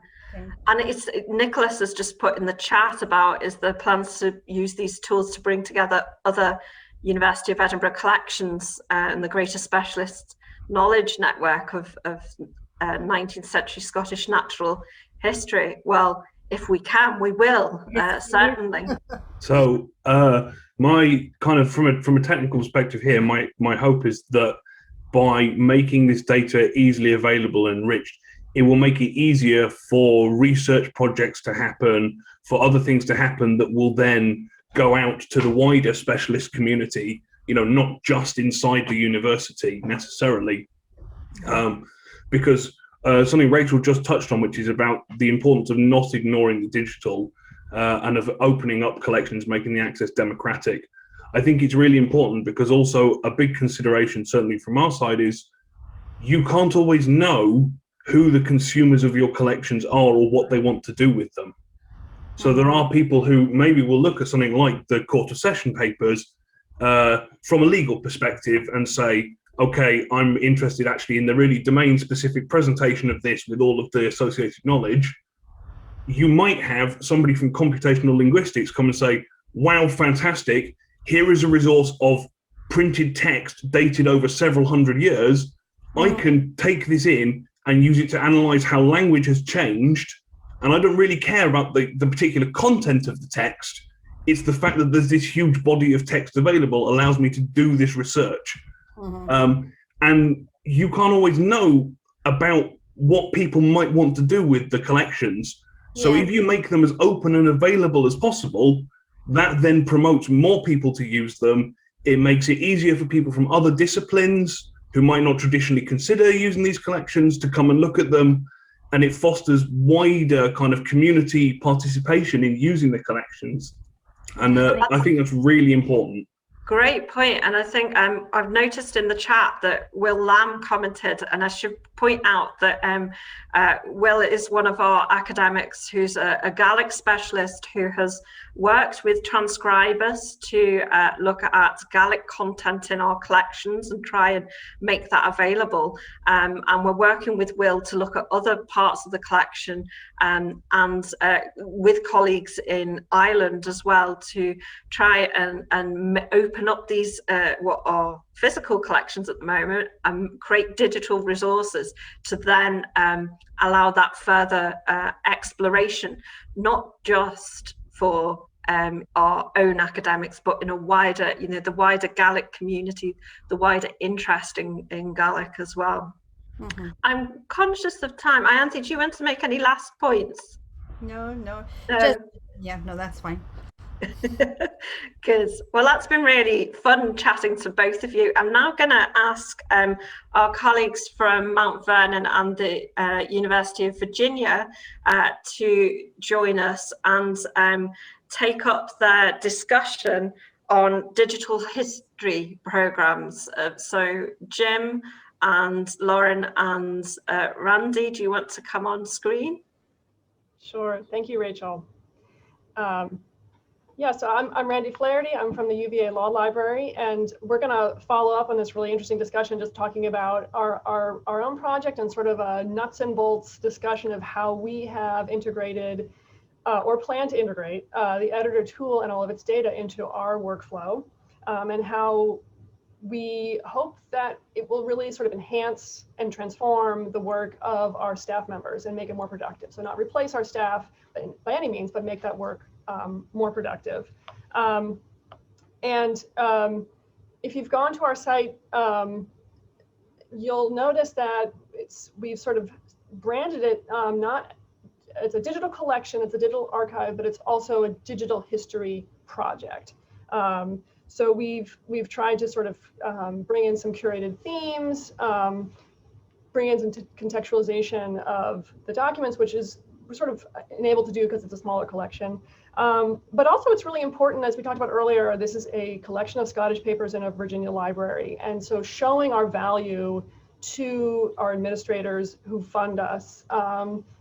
it's Nicholas has just put in the chat about is the plans to use these tools to bring together other University of Edinburgh collections and the Greater Specialist Knowledge Network of 19th century Scottish natural history. Well, if we can, we will, certainly. So my kind of from a technical perspective here, my hope is that by making this data easily available and enriched, it will make it easier for research projects to happen, for other things to happen that will then go out to the wider specialist community, you know, not just inside the university necessarily. Because something Rachel just touched on, which is about the importance of not ignoring the digital and of opening up collections, making the access democratic. I think it's really important because also a big consideration, certainly from our side, is you can't always know who the consumers of your collections are or what they want to do with them. So there are people who maybe will look at something like the Court of Session papers from a legal perspective and say, okay, I'm interested actually in the really domain-specific presentation of this with all of the associated knowledge. You might have somebody from computational linguistics come and say, wow, fantastic, here is a resource of printed text dated over several hundred years. I can take this in and use it to analyze how language has changed. And I don't really care about the particular content of the text. It's the fact that there's this huge body of text available allows me to do this research. And you can't always know about what people might want to do with the collections. So if you make them as open and available as possible, that then promotes more people to use them. It makes it easier for people from other disciplines who might not traditionally consider using these collections to come and look at them. And it fosters wider kind of community participation in using the collections. And I think that's really important. Great point. And I think I've noticed in the chat that Will Lamb commented, and I should point out that Will is one of our academics who's a Gaelic specialist who has worked with transcribers to look at Gallic content in our collections and try and make that available. And we're working with Will to look at other parts of the collection and with colleagues in Ireland as well to try and open up these what are physical collections at the moment and create digital resources to then allow that further exploration, not just for our own academics, but in a wider, the wider Gaelic community, the wider interest in Gaelic as well. Mm-hmm. I'm conscious of time. Anthony, do you want to make any last points? No. No, that's fine. Good. Well, that's been really fun chatting to both of you. I'm now going to ask our colleagues from Mount Vernon and the University of Virginia to join us and take up their discussion on digital history programs. So Jim and Lauren and Randy, do you want to come on screen? Sure. Thank you, Rachel. Yeah, so I'm Randy Flaherty. I'm from the UVA Law Library, and we're going to follow up on this really interesting discussion, just talking about our own project and sort of a nuts and bolts discussion of how we have integrated or plan to integrate the editor tool and all of its data into our workflow, and how we hope that it will really sort of enhance and transform the work of our staff members and make it more productive. So not replace our staff by any means, but make that work more productive. If you've gone to our site, you'll notice that we've sort of branded it it's a digital collection, it's a digital archive, but it's also a digital history project. So we've tried to sort of bring in some curated themes, bring in some contextualization of the documents, which is we're sort of enabled to do because it's a smaller collection. But also it's really important, as we talked about earlier, this is a collection of Scottish papers in a Virginia library. And so showing our value to our administrators who fund us,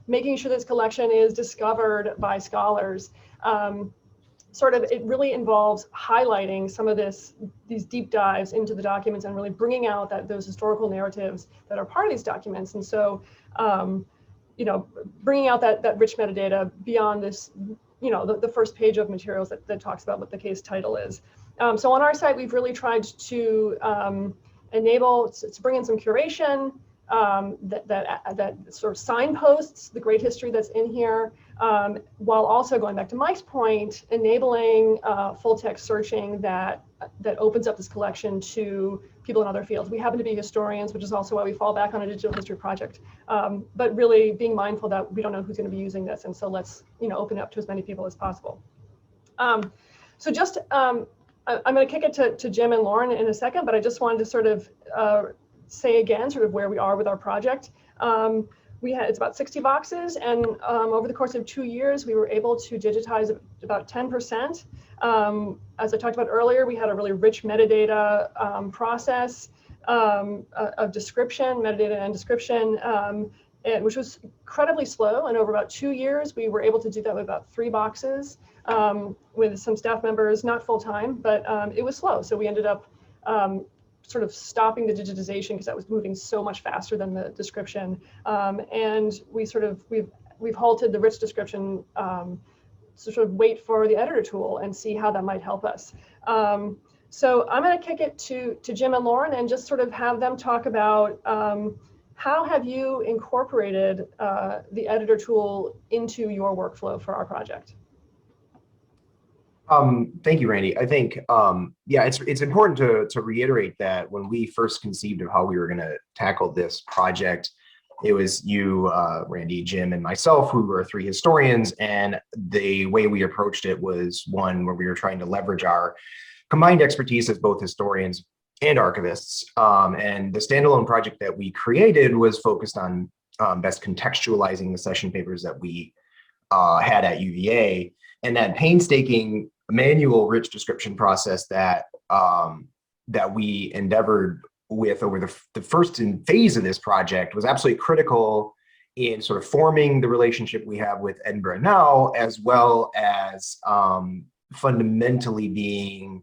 making sure this collection is discovered by scholars, it really involves highlighting some of these deep dives into the documents and really bringing out those historical narratives that are part of these documents. And so, bringing out that rich metadata beyond this, the first page of materials that talks about what the case title is. So on our site, we've really tried to to bring in some curation that sort of signposts the great history that's in here, while also going back to Mike's point, enabling full text searching that opens up this collection to people in other fields. We happen to be historians, which is also why we fall back on a digital history project, but really being mindful that we don't know who's going to be using this, and so let's open it up to as many people as possible. So just I'm going to kick it to Jim and Lauren in a second, but I just wanted to sort of say again sort of where we are with our project. It's about 60 boxes, and over the course of 2 years, we were able to digitize about 10%. As I talked about earlier, we had a really rich metadata process of description, metadata and description, which was incredibly slow. And over about 2 years, we were able to do that with about 3 boxes with some staff members, not full time, but it was slow. So we ended up sort of stopping the digitization because that was moving so much faster than the description. And we've halted the rich description to sort of wait for the editor tool and see how that might help us. So I'm going to kick it to Jim and Lauren and just sort of have them talk about how have you incorporated the editor tool into your workflow for our project? Thank you, Randy. I think, it's important to reiterate that when we first conceived of how we were going to tackle this project, it was you, Randy, Jim, and myself who were 3 historians, and the way we approached it was one where we were trying to leverage our combined expertise as both historians and archivists. And the standalone project that we created was focused on best contextualizing the session papers that we had at UVA, and that painstaking manual rich description process that we endeavored with over the first phase of this project was absolutely critical in sort of forming the relationship we have with Edinburgh now, as well as fundamentally being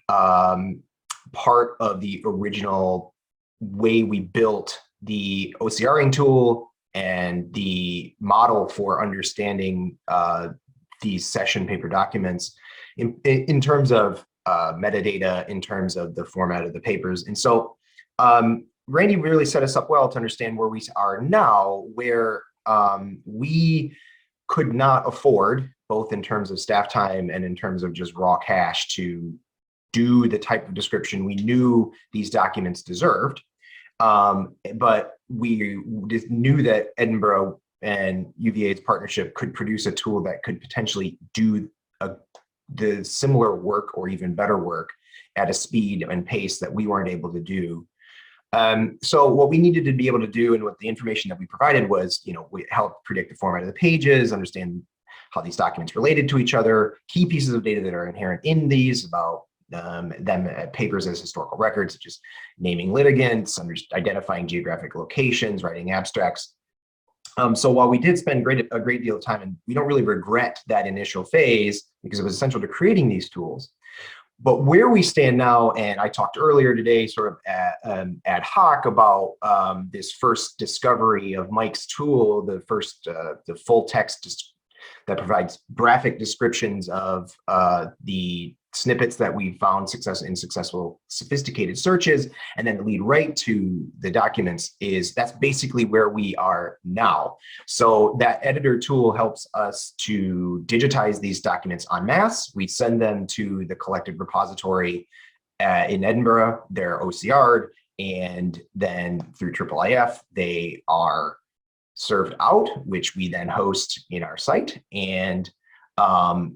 part of the original way we built the OCRing tool and the model for understanding these session paper documents in terms of metadata, in terms of the format of the papers. And so Randy really set us up well to understand where we are now, where we could not afford, both in terms of staff time and in terms of just raw cash, to do the type of description we knew these documents deserved. But we just knew that Edinburgh and UVA's partnership could produce a tool that could potentially do the similar work or even better work at a speed and pace that we weren't able to do. So what we needed to be able to do, and what the information that we provided was, we helped predict the format of the pages, understand how these documents related to each other, key pieces of data that are inherent in these about them papers as historical records, such as naming litigants, identifying geographic locations, writing abstracts. So while we did spend a great deal of time, and we don't really regret that initial phase because it was essential to creating these tools, but where we stand now, and I talked earlier today sort of ad hoc about this first discovery of Mike's tool, the full text that provides graphic descriptions of the snippets that we found in successful sophisticated searches, and then lead right to the documents. That's basically where we are now. So that editor tool helps us to digitize these documents en masse. We send them to the collected repository in Edinburgh. They're OCR'd, and then through IIIF, they are served out, which we then host in our site. And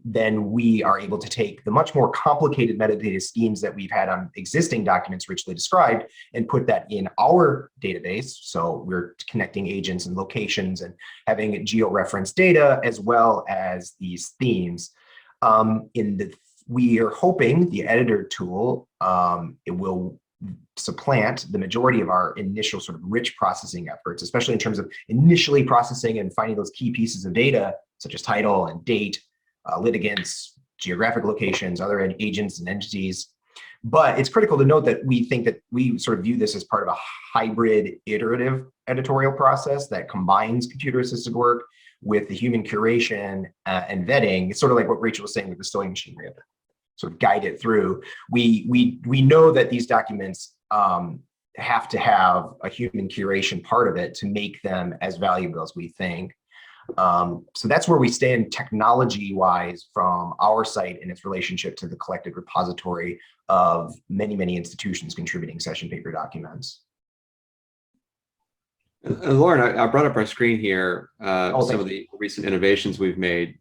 then we are able to take the much more complicated metadata schemes that we've had on existing documents richly described and put that in our database. So we're connecting agents and locations and having geo-referenced data, as well as these themes. We are hoping the editor tool, it will supplant the majority of our initial sort of rich processing efforts, especially in terms of initially processing and finding those key pieces of data, such as title and date, litigants, geographic locations, other agents and entities. But it's critical to note that we think that we sort of view this as part of a hybrid iterative editorial process that combines computer-assisted work with the human curation and vetting. It's sort of like what Rachel was saying with the Stowing machine. We have to sort of guide it through. We know that these documents have to have a human curation part of it to make them as valuable as we think. So that's where we stand technology-wise from our site and its relationship to the collected repository of many, many institutions contributing session paper documents. Lauren, I brought up our screen here, some of the recent innovations we've made,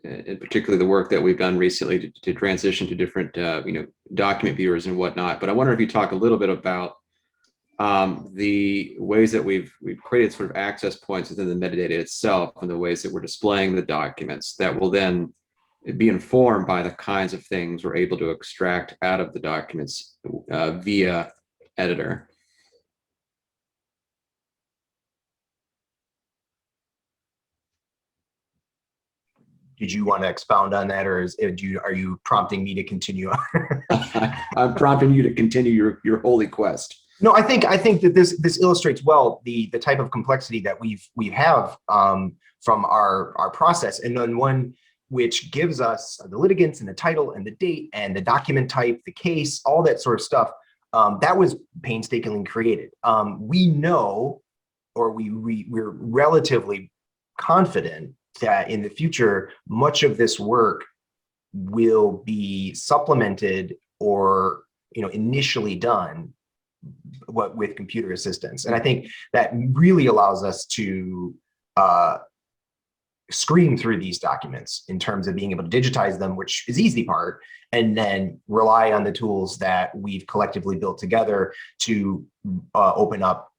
in particular the work that we've done recently to transition to different document viewers and whatnot. But I wonder if you talk a little bit about the ways that we've created sort of access points within the metadata itself, and the ways that we're displaying the documents that will then be informed by the kinds of things we're able to extract out of the documents via editor. Did you want to expound on that, or are you prompting me to continue? I'm prompting you to continue your holy quest. No, I think that this illustrates well the type of complexity that we have from our process, and then one which gives us the litigants and the title and the date and the document type, the case, all that sort of stuff. That was painstakingly created. We know, or we're relatively confident that in the future, much of this work will be supplemented or initially done with computer assistance. And I think that really allows us to screen through these documents in terms of being able to digitize them, which is the easy part, and then rely on the tools that we've collectively built together to open up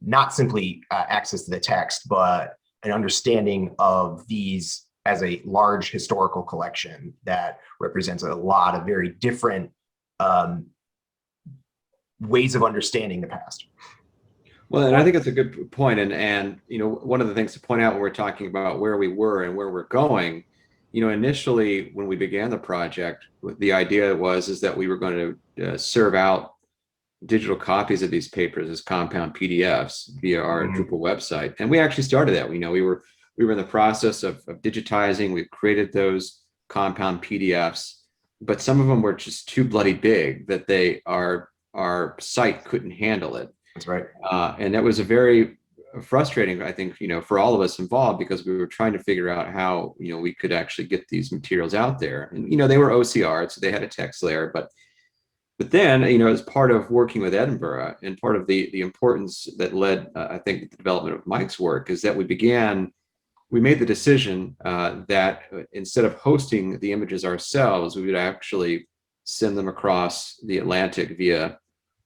not simply access to the text, but an understanding of these as a large historical collection that represents a lot of very different ways of understanding the past. Well, and I think it's a good point. And one of the things to point out when we're talking about where we were and where we're going, initially when we began the project, the idea is that we were going to serve out digital copies of these papers as compound PDFs via our Drupal website. And we actually started that. We were in the process of digitizing. We created those compound PDFs, but some of them were just too bloody big that our site couldn't handle it. That's right. And that was a very frustrating, I think, for all of us involved, because we were trying to figure out how, we could actually get these materials out there. And, they were OCR, so they had a text layer, but then, as part of working with Edinburgh, and part of the importance that led, I think, the development of Mike's work, is that we made the decision that instead of hosting the images ourselves, we would actually send them across the Atlantic via,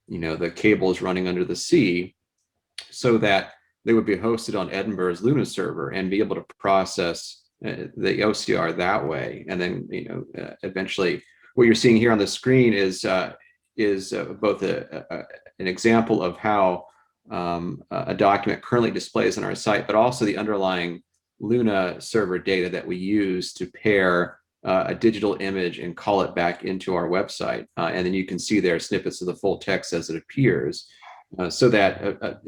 the cables running under the sea, so that they would be hosted on Edinburgh's Luna server and be able to process the OCR that way. And then, eventually, what you're seeing here on the screen is both an example of how a document currently displays on our site, but also the underlying Luna server data that we use to pair a digital image and call it back into our website. And then you can see there snippets of the full text as it appears, so that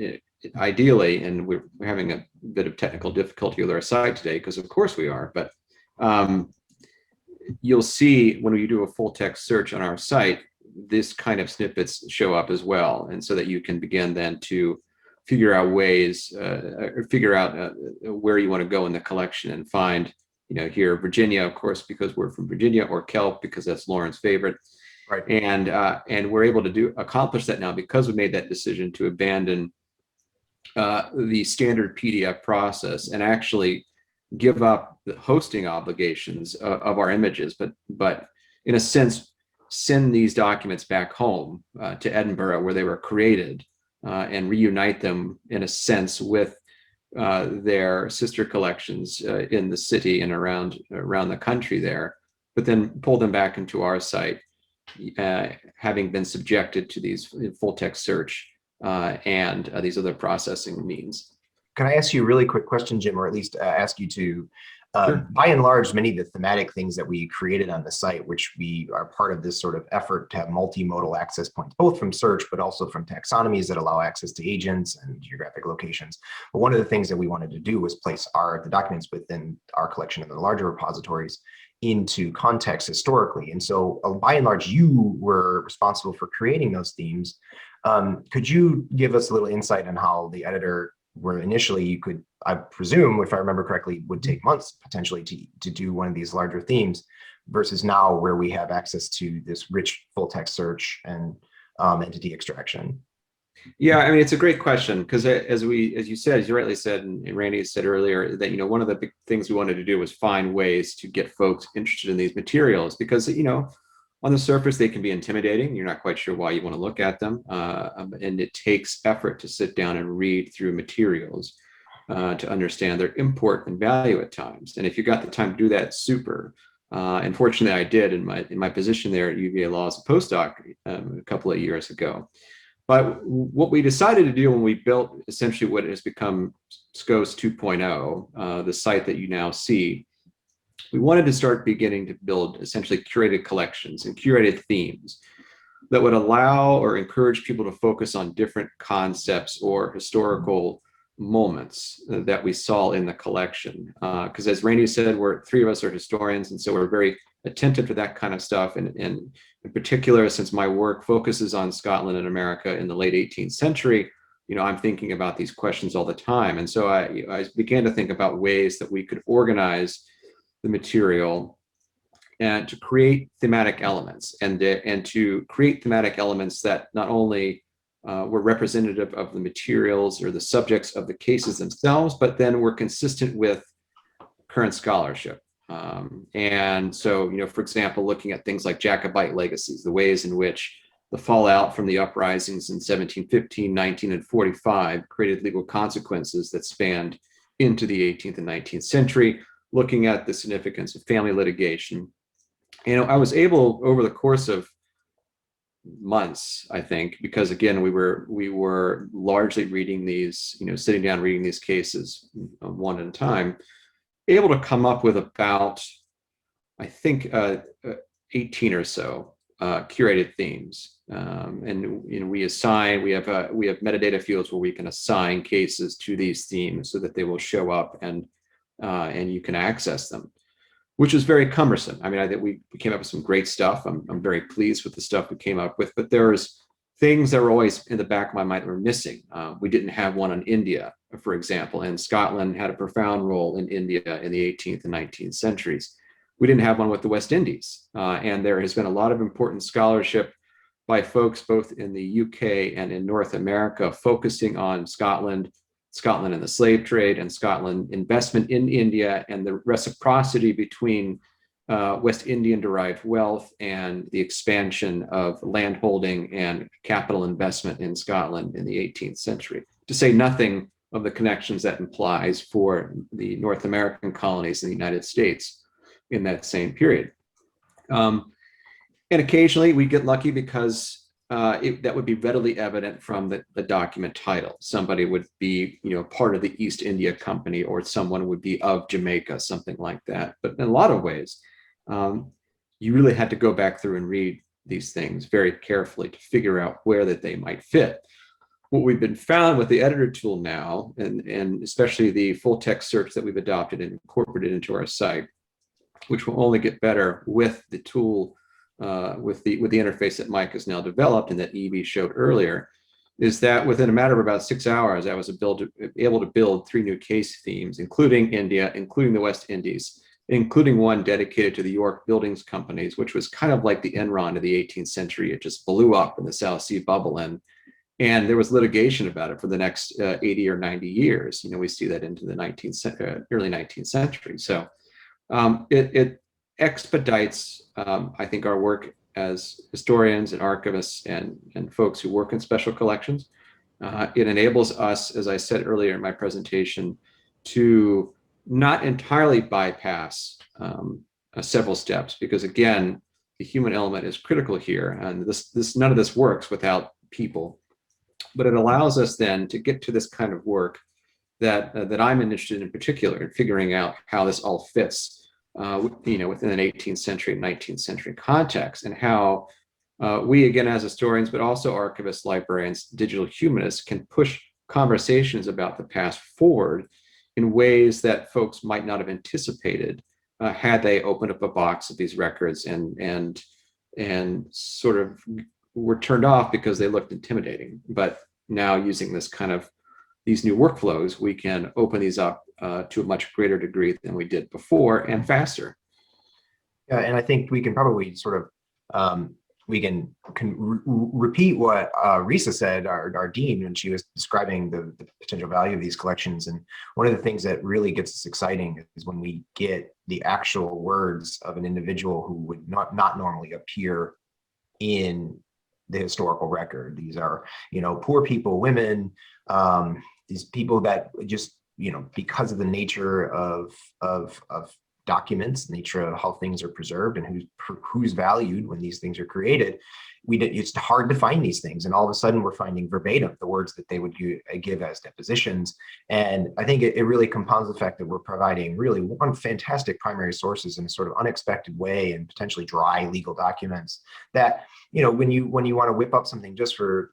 ideally, and we're having a bit of technical difficulty with our site today, because of course we are, but you'll see when we do a full text search on our site, this kind of snippets show up as well. And so that you can begin then to figure out ways, or figure out where you want to go in the collection, and find, here Virginia, of course, because we're from Virginia, or Kelp, because that's Lauren's favorite. Right. And we're able to accomplish that now because we made that decision to abandon the standard PDF process and actually give up the hosting obligations of our images, but in a sense, send these documents back home to Edinburgh, where they were created, and reunite them in a sense with their sister collections in the city and around the country there, but then pull them back into our site, having been subjected to these full text search and these other processing means. Can I ask you a really quick question, Jim, or at least ask you to, Sure. by and large, many of the thematic things that we created on the site, which we are part of this sort of effort to have multimodal access points, both from search, but also from taxonomies that allow access to agents and geographic locations. But one of the things that we wanted to do was place the documents within our collection of the larger repositories into context historically. And so by and large, you were responsible for creating those themes. Could you give us a little insight on how the editor, where initially you could, I presume, if I remember correctly, would take months potentially to do one of these larger themes, versus now where we have access to this rich full text search and entity extraction? Yeah, I mean, it's a great question, because as you rightly said, and Randy said earlier, that, one of the big things we wanted to do was find ways to get folks interested in these materials, because, on the surface, they can be intimidating. You're not quite sure why you want to look at them. And it takes effort to sit down and read through materials to understand their import and value at times. And if you got the time to do that, super. And fortunately, I did in my position there at UVA Law as a postdoc a couple of years ago. But what we decided to do when we built essentially what has become SCOS 2.0, the site that you now see, we wanted to start beginning to build essentially curated collections and curated themes that would allow or encourage people to focus on different concepts or historical moments that we saw in the collection. Because as Randy said, three of us are historians, and so we're very attentive to that kind of stuff. And in particular, since my work focuses on Scotland and America in the late 18th century, I'm thinking about these questions all the time. And so I began to think about ways that we could organize the material and to create thematic elements, and to create thematic elements that not only were representative of the materials or the subjects of the cases themselves, but then were consistent with current scholarship. And so, for example, looking at things like Jacobite legacies, the ways in which the fallout from the uprisings in 1715, 19, and 45 created legal consequences that spanned into the 18th and 19th century, looking at the significance of family litigation. I was able, over the course of months, I think, because again, we were largely reading these, sitting down reading these cases one at a time, able to come up with about, I think, 18 or so curated themes, and we have metadata fields where we can assign cases to these themes so that they will show up and you can access them, which is very cumbersome. I mean, I think we came up with some great stuff. I'm very pleased with the stuff we came up with, but there's things that were always in the back of my mind that were missing. We didn't have one on India, for example, and Scotland had a profound role in India in the 18th and 19th centuries. We didn't have one with the West Indies, and there has been a lot of important scholarship by folks both in the UK and in North America focusing on Scotland and the slave trade, and Scotland investment in India, and the reciprocity between West Indian derived wealth and the expansion of landholding and capital investment in Scotland in the 18th century, to say nothing of the connections that implies for the North American colonies in the United States in that same period. And occasionally we get lucky because that would be readily evident from the document title. Somebody would be, part of the East India Company, or someone would be of Jamaica, something like that. But in a lot of ways, you really had to go back through and read these things very carefully to figure out where that they might fit. What we've been found with the editor tool now, and especially the full text search that we've adopted and incorporated into our site, which will only get better with the tool, with the interface that Mike has now developed and that Evie showed earlier, is that within a matter of about 6 hours, I was able to build 3 new case themes, including India, including the West Indies, including one dedicated to the York Buildings Companies, which was kind of like the Enron of the 18th century. It just blew up in the South Sea bubble, and there was litigation about it for the next 80 or 90 years. We see that into the early 19th century. So it expedites, I think, our work as historians and archivists and folks who work in special collections. It enables us, as I said earlier in my presentation, to not entirely bypass several steps, because again, the human element is critical here, and none of this works without people. But it allows us then to get to this kind of work that I'm interested in particular, in figuring out how this all fits within an 18th century, 19th century context, and how we, again, as historians, but also archivists, librarians, digital humanists, can push conversations about the past forward in ways that folks might not have anticipated had they opened up a box of these records and sort of were turned off because they looked intimidating. But now, using these new workflows, we can open these up to a much greater degree than we did before, and faster. Yeah, and I think we can probably sort of repeat what Risa said, our dean, when she was describing the potential value of these collections. And one of the things that really gets us exciting is when we get the actual words of an individual who would not normally appear in the historical record. These are, poor people, women, these people that just, because of the nature of documents, the nature of how things are preserved and who's valued when these things are created, it's hard to find these things. And all of a sudden we're finding verbatim the words that they would give as depositions. And I think it really compounds the fact that we're providing really one fantastic primary sources in a sort of unexpected way, and potentially dry legal documents that, when you want to whip up something just for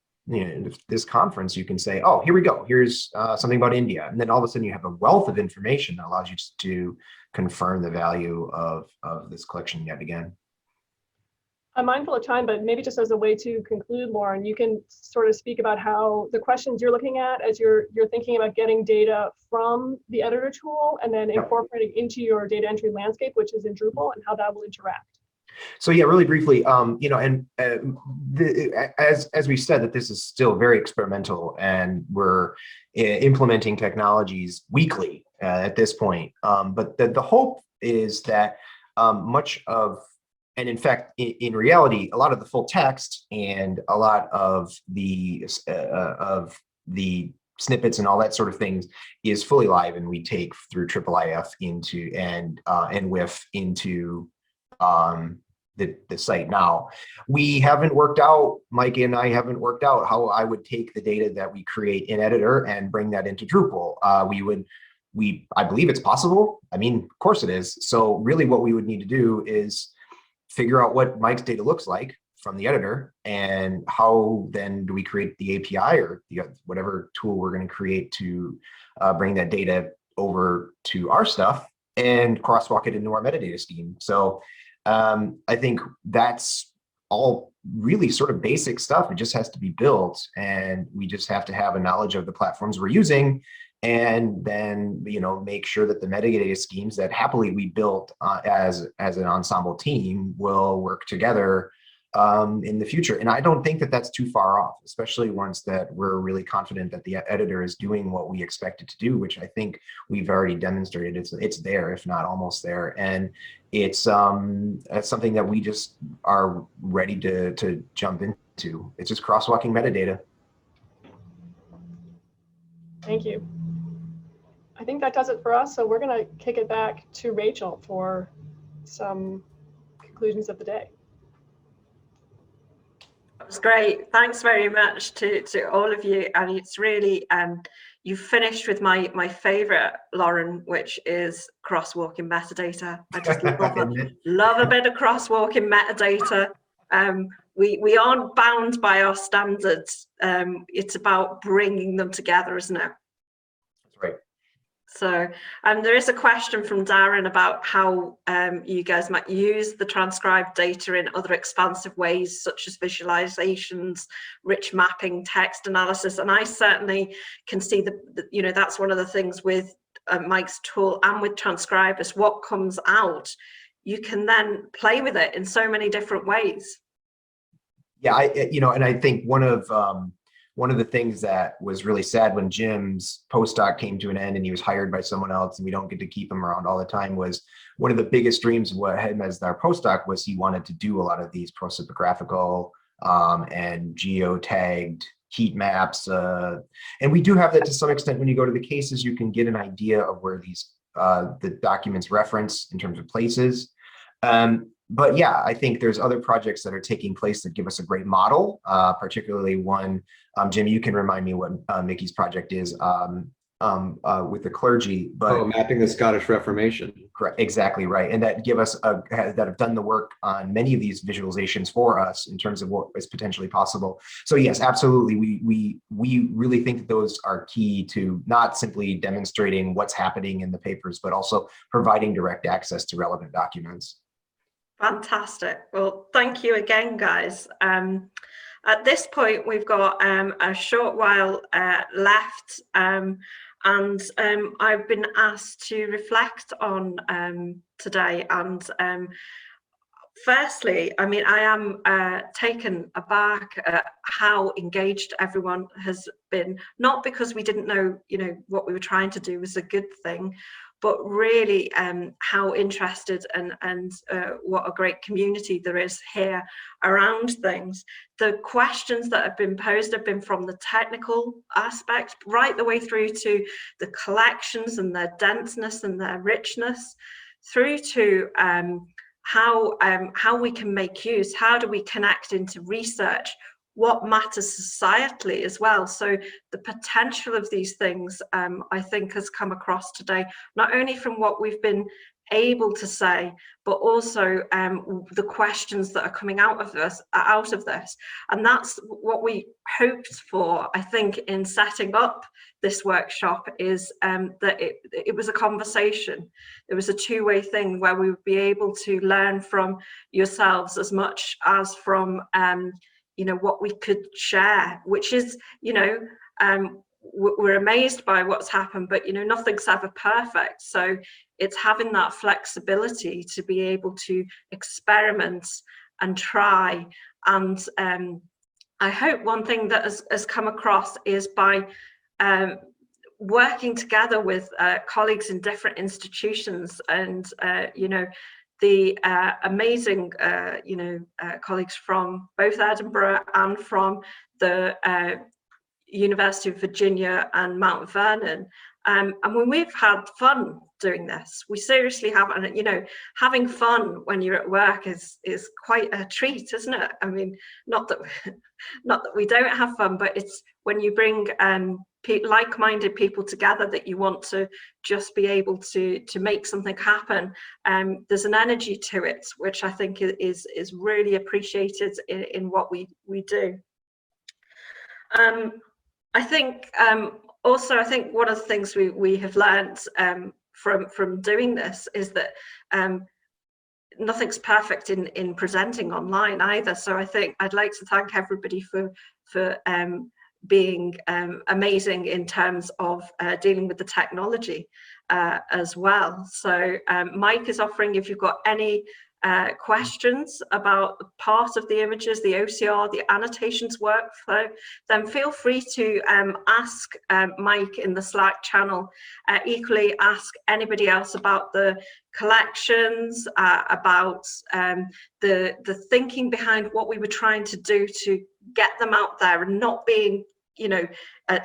this conference, you can say, oh, here we go. Here's something about India. And then all of a sudden you have a wealth of information that allows you to confirm the value of this collection yet again. I'm mindful of time, but maybe just as a way to conclude, Lauren, you can sort of speak about how the questions you're looking at as you're thinking about getting data from the editor tool and then incorporating into your data entry landscape, which is in Drupal, and how that will interact. So yeah, really briefly, as we said, that this is still very experimental, and we're implementing technologies weekly at this point. But the hope is that much of, and in fact, in reality, a lot of the full text and a lot of the snippets and all that sort of things is fully live, and we take through IIIF into and IIIF into the site now. We haven't worked out, Mike and I haven't worked out how I would take the data that we create in Editor and bring that into Drupal. I believe it's possible. I mean, of course it is. So really what we would need to do is figure out what Mike's data looks like from the editor, and how then do we create the API or whatever tool we're going to create to bring that data over to our stuff and crosswalk it into our metadata scheme. So I think that's all really sort of basic stuff. It just has to be built, and we just have to have a knowledge of the platforms we're using, and then, you know, make sure that the metadata schemes that happily we built as an ensemble team will work together in the future. And I don't think that that's too far off, especially once that we're really confident that the editor is doing what we expect it to do, which I think we've already demonstrated. It's there, if not almost there. And it's something that we just are ready to jump into. It's just crosswalking metadata. Thank you. I think that does it for us. So we're going to kick it back to Rachel for some conclusions of the day. That was great. Thanks very much to all of you. And it's really, you finished with my favorite, Lauren, which is crosswalking metadata. I just love a bit of crosswalking metadata. We aren't bound by our standards. It's about bringing them together, isn't it? That's right. So there is a question from Darren about how you guys might use the transcribed data in other expansive ways, such as visualizations, rich mapping, text analysis. And I certainly can see you know, that's one of the things with Mike's tool and with Transcribers, what comes out, you can then play with it in so many different ways. Yeah, you know, and I think one of the things that was really sad when Jim's postdoc came to an end and he was hired by someone else and we don't get to keep him around all the time, was one of the biggest dreams of him as our postdoc was he wanted to do a lot of these prosopographical and geotagged heat maps. And we do have that to some extent. When you go to the cases, you can get an idea of where these the documents reference in terms of places. But yeah, I think there's other projects that are taking place that give us a great model, particularly one, Jim, you can remind me what Mickey's project is with the clergy. But mapping the Scottish Reformation. Correct, exactly right. And that give us that have done the work on many of these visualizations for us in terms of what is potentially possible. So yes, absolutely. We really think that those are key to not simply demonstrating what's happening in the papers, but also providing direct access to relevant documents. Fantastic. Well, thank you again, guys. At this point, we've got a short while left, and I've been asked to reflect on today. And firstly, I mean, I am taken aback at how engaged everyone has been, not because we didn't know, you know, what we were trying to do was a good thing, but really how interested and what a great community there is here around things. The questions that have been posed have been from the technical aspect right the way through to the collections and their denseness and their richness, through to how we can make use, how do we connect into research, what matters societally as well. So the potential of these things, I think, has come across today, not only from what we've been able to say, but also the questions that are coming out of this. And that's what we hoped for, I think, in setting up this workshop, is that it was a conversation. It was a two-way thing where we would be able to learn from yourselves as much as from you know, what we could share, which is, you know, we're amazed by what's happened, but, you know, nothing's ever perfect. So it's having that flexibility to be able to experiment and try. And I hope one thing that has come across is by working together with colleagues in different institutions and, you know, the amazing, you know, colleagues from both Edinburgh and from the University of Virginia and Mount Vernon, And when we've had fun doing this, we seriously have, and you know, having fun when you're at work is quite a treat, isn't it? I mean, not that we don't have fun, but it's when you bring like-minded people together that you want to just be able to make something happen. There's an energy to it, which I think is really appreciated in what we do. I think also, I think one of the things we have learned from doing this is that nothing's perfect in presenting online either. So I think I'd like to thank everybody for being amazing in terms of dealing with the technology as well. So Mike is offering, if you've got any questions about part of the images, the OCR, the annotations workflow, then feel free to ask Mike in the Slack channel. Equally, ask anybody else about the collections, about the thinking behind what we were trying to do to get them out there, and not being, you know,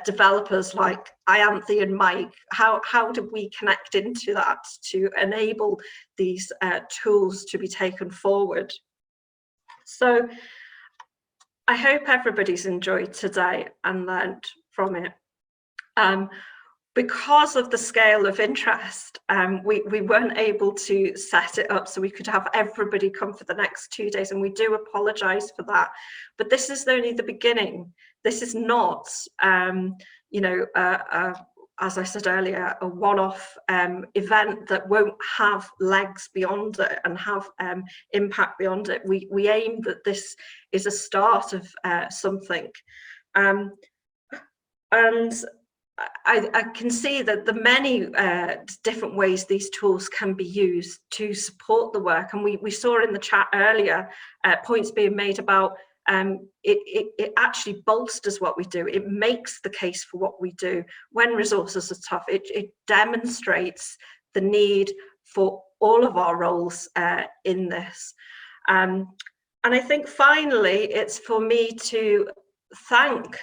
developers like Ianthe and Mike. How did we connect into that to enable these tools to be taken forward? So I hope everybody's enjoyed today and learned from it. Because of the scale of interest, we weren't able to set it up so we could have everybody come for the next 2 days, and we do apologise for that. But this is only the beginning. This is not, you know, as I said earlier, a one-off event that won't have legs beyond it and have impact beyond it. We aim that this is a start of something. And I can see that the many different ways these tools can be used to support the work. And we saw in the chat earlier points being made about it actually bolsters what we do. It makes the case for what we do when resources are tough. It demonstrates the need for all of our roles in this. And I think finally, it's for me to thank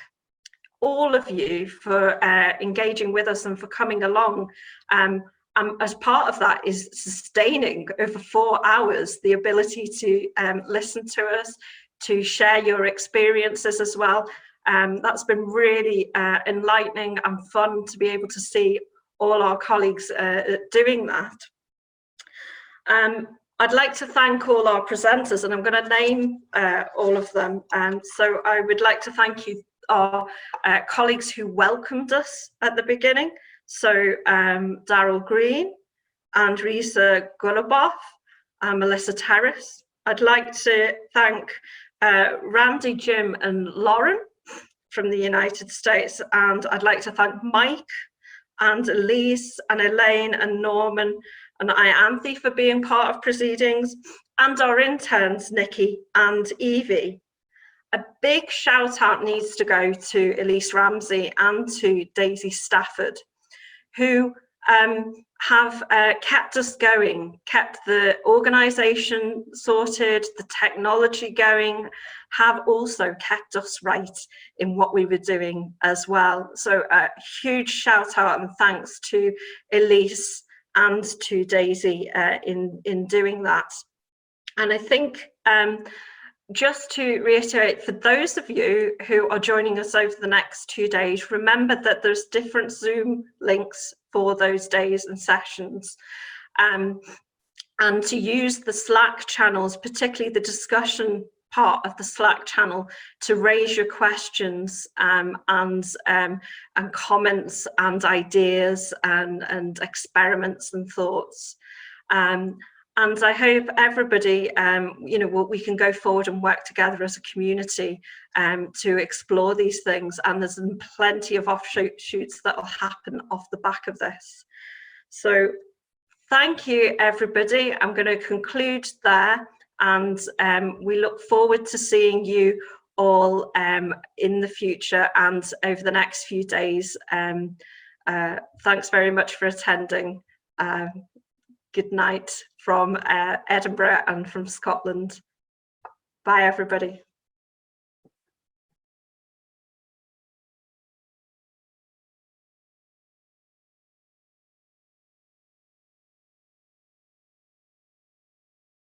all of you for engaging with us and for coming along. As part of that is sustaining over 4 hours the ability to listen to us, to share your experiences as well. That's been really enlightening and fun to be able to see all our colleagues doing that. I'd like to thank all our presenters, and I'm going to name all of them. So I would like to thank you, our colleagues who welcomed us at the beginning. So Daryl Green, Andrisa Golubov, Melissa Terrace. I'd like to thank Randy, Jim and Lauren from the United States, and I'd like to thank Mike and Elise and Elaine and Norman and Ianthe for being part of proceedings, and our interns Nikki and Evie. A big shout out needs to go to Elise Ramsey and to Daisy Stafford, who have kept us going, kept the organisation sorted, the technology going, have also kept us right in what we were doing as well. So a huge shout out and thanks to Elise and to Daisy in doing that. And I think just to reiterate, for those of you who are joining us over the next 2 days, remember that there's different Zoom links for those days and sessions. And to use the Slack channels, particularly the discussion part of the Slack channel, to raise your questions and comments and ideas and experiments and thoughts. And I hope everybody, you know, we can go forward and work together as a community to explore these things. And there's plenty of offshoots that will happen off the back of this. So thank you, everybody. I'm going to conclude there. And we look forward to seeing you all in the future and over the next few days. Thanks very much for attending. Good night from Edinburgh and from Scotland. Bye, everybody.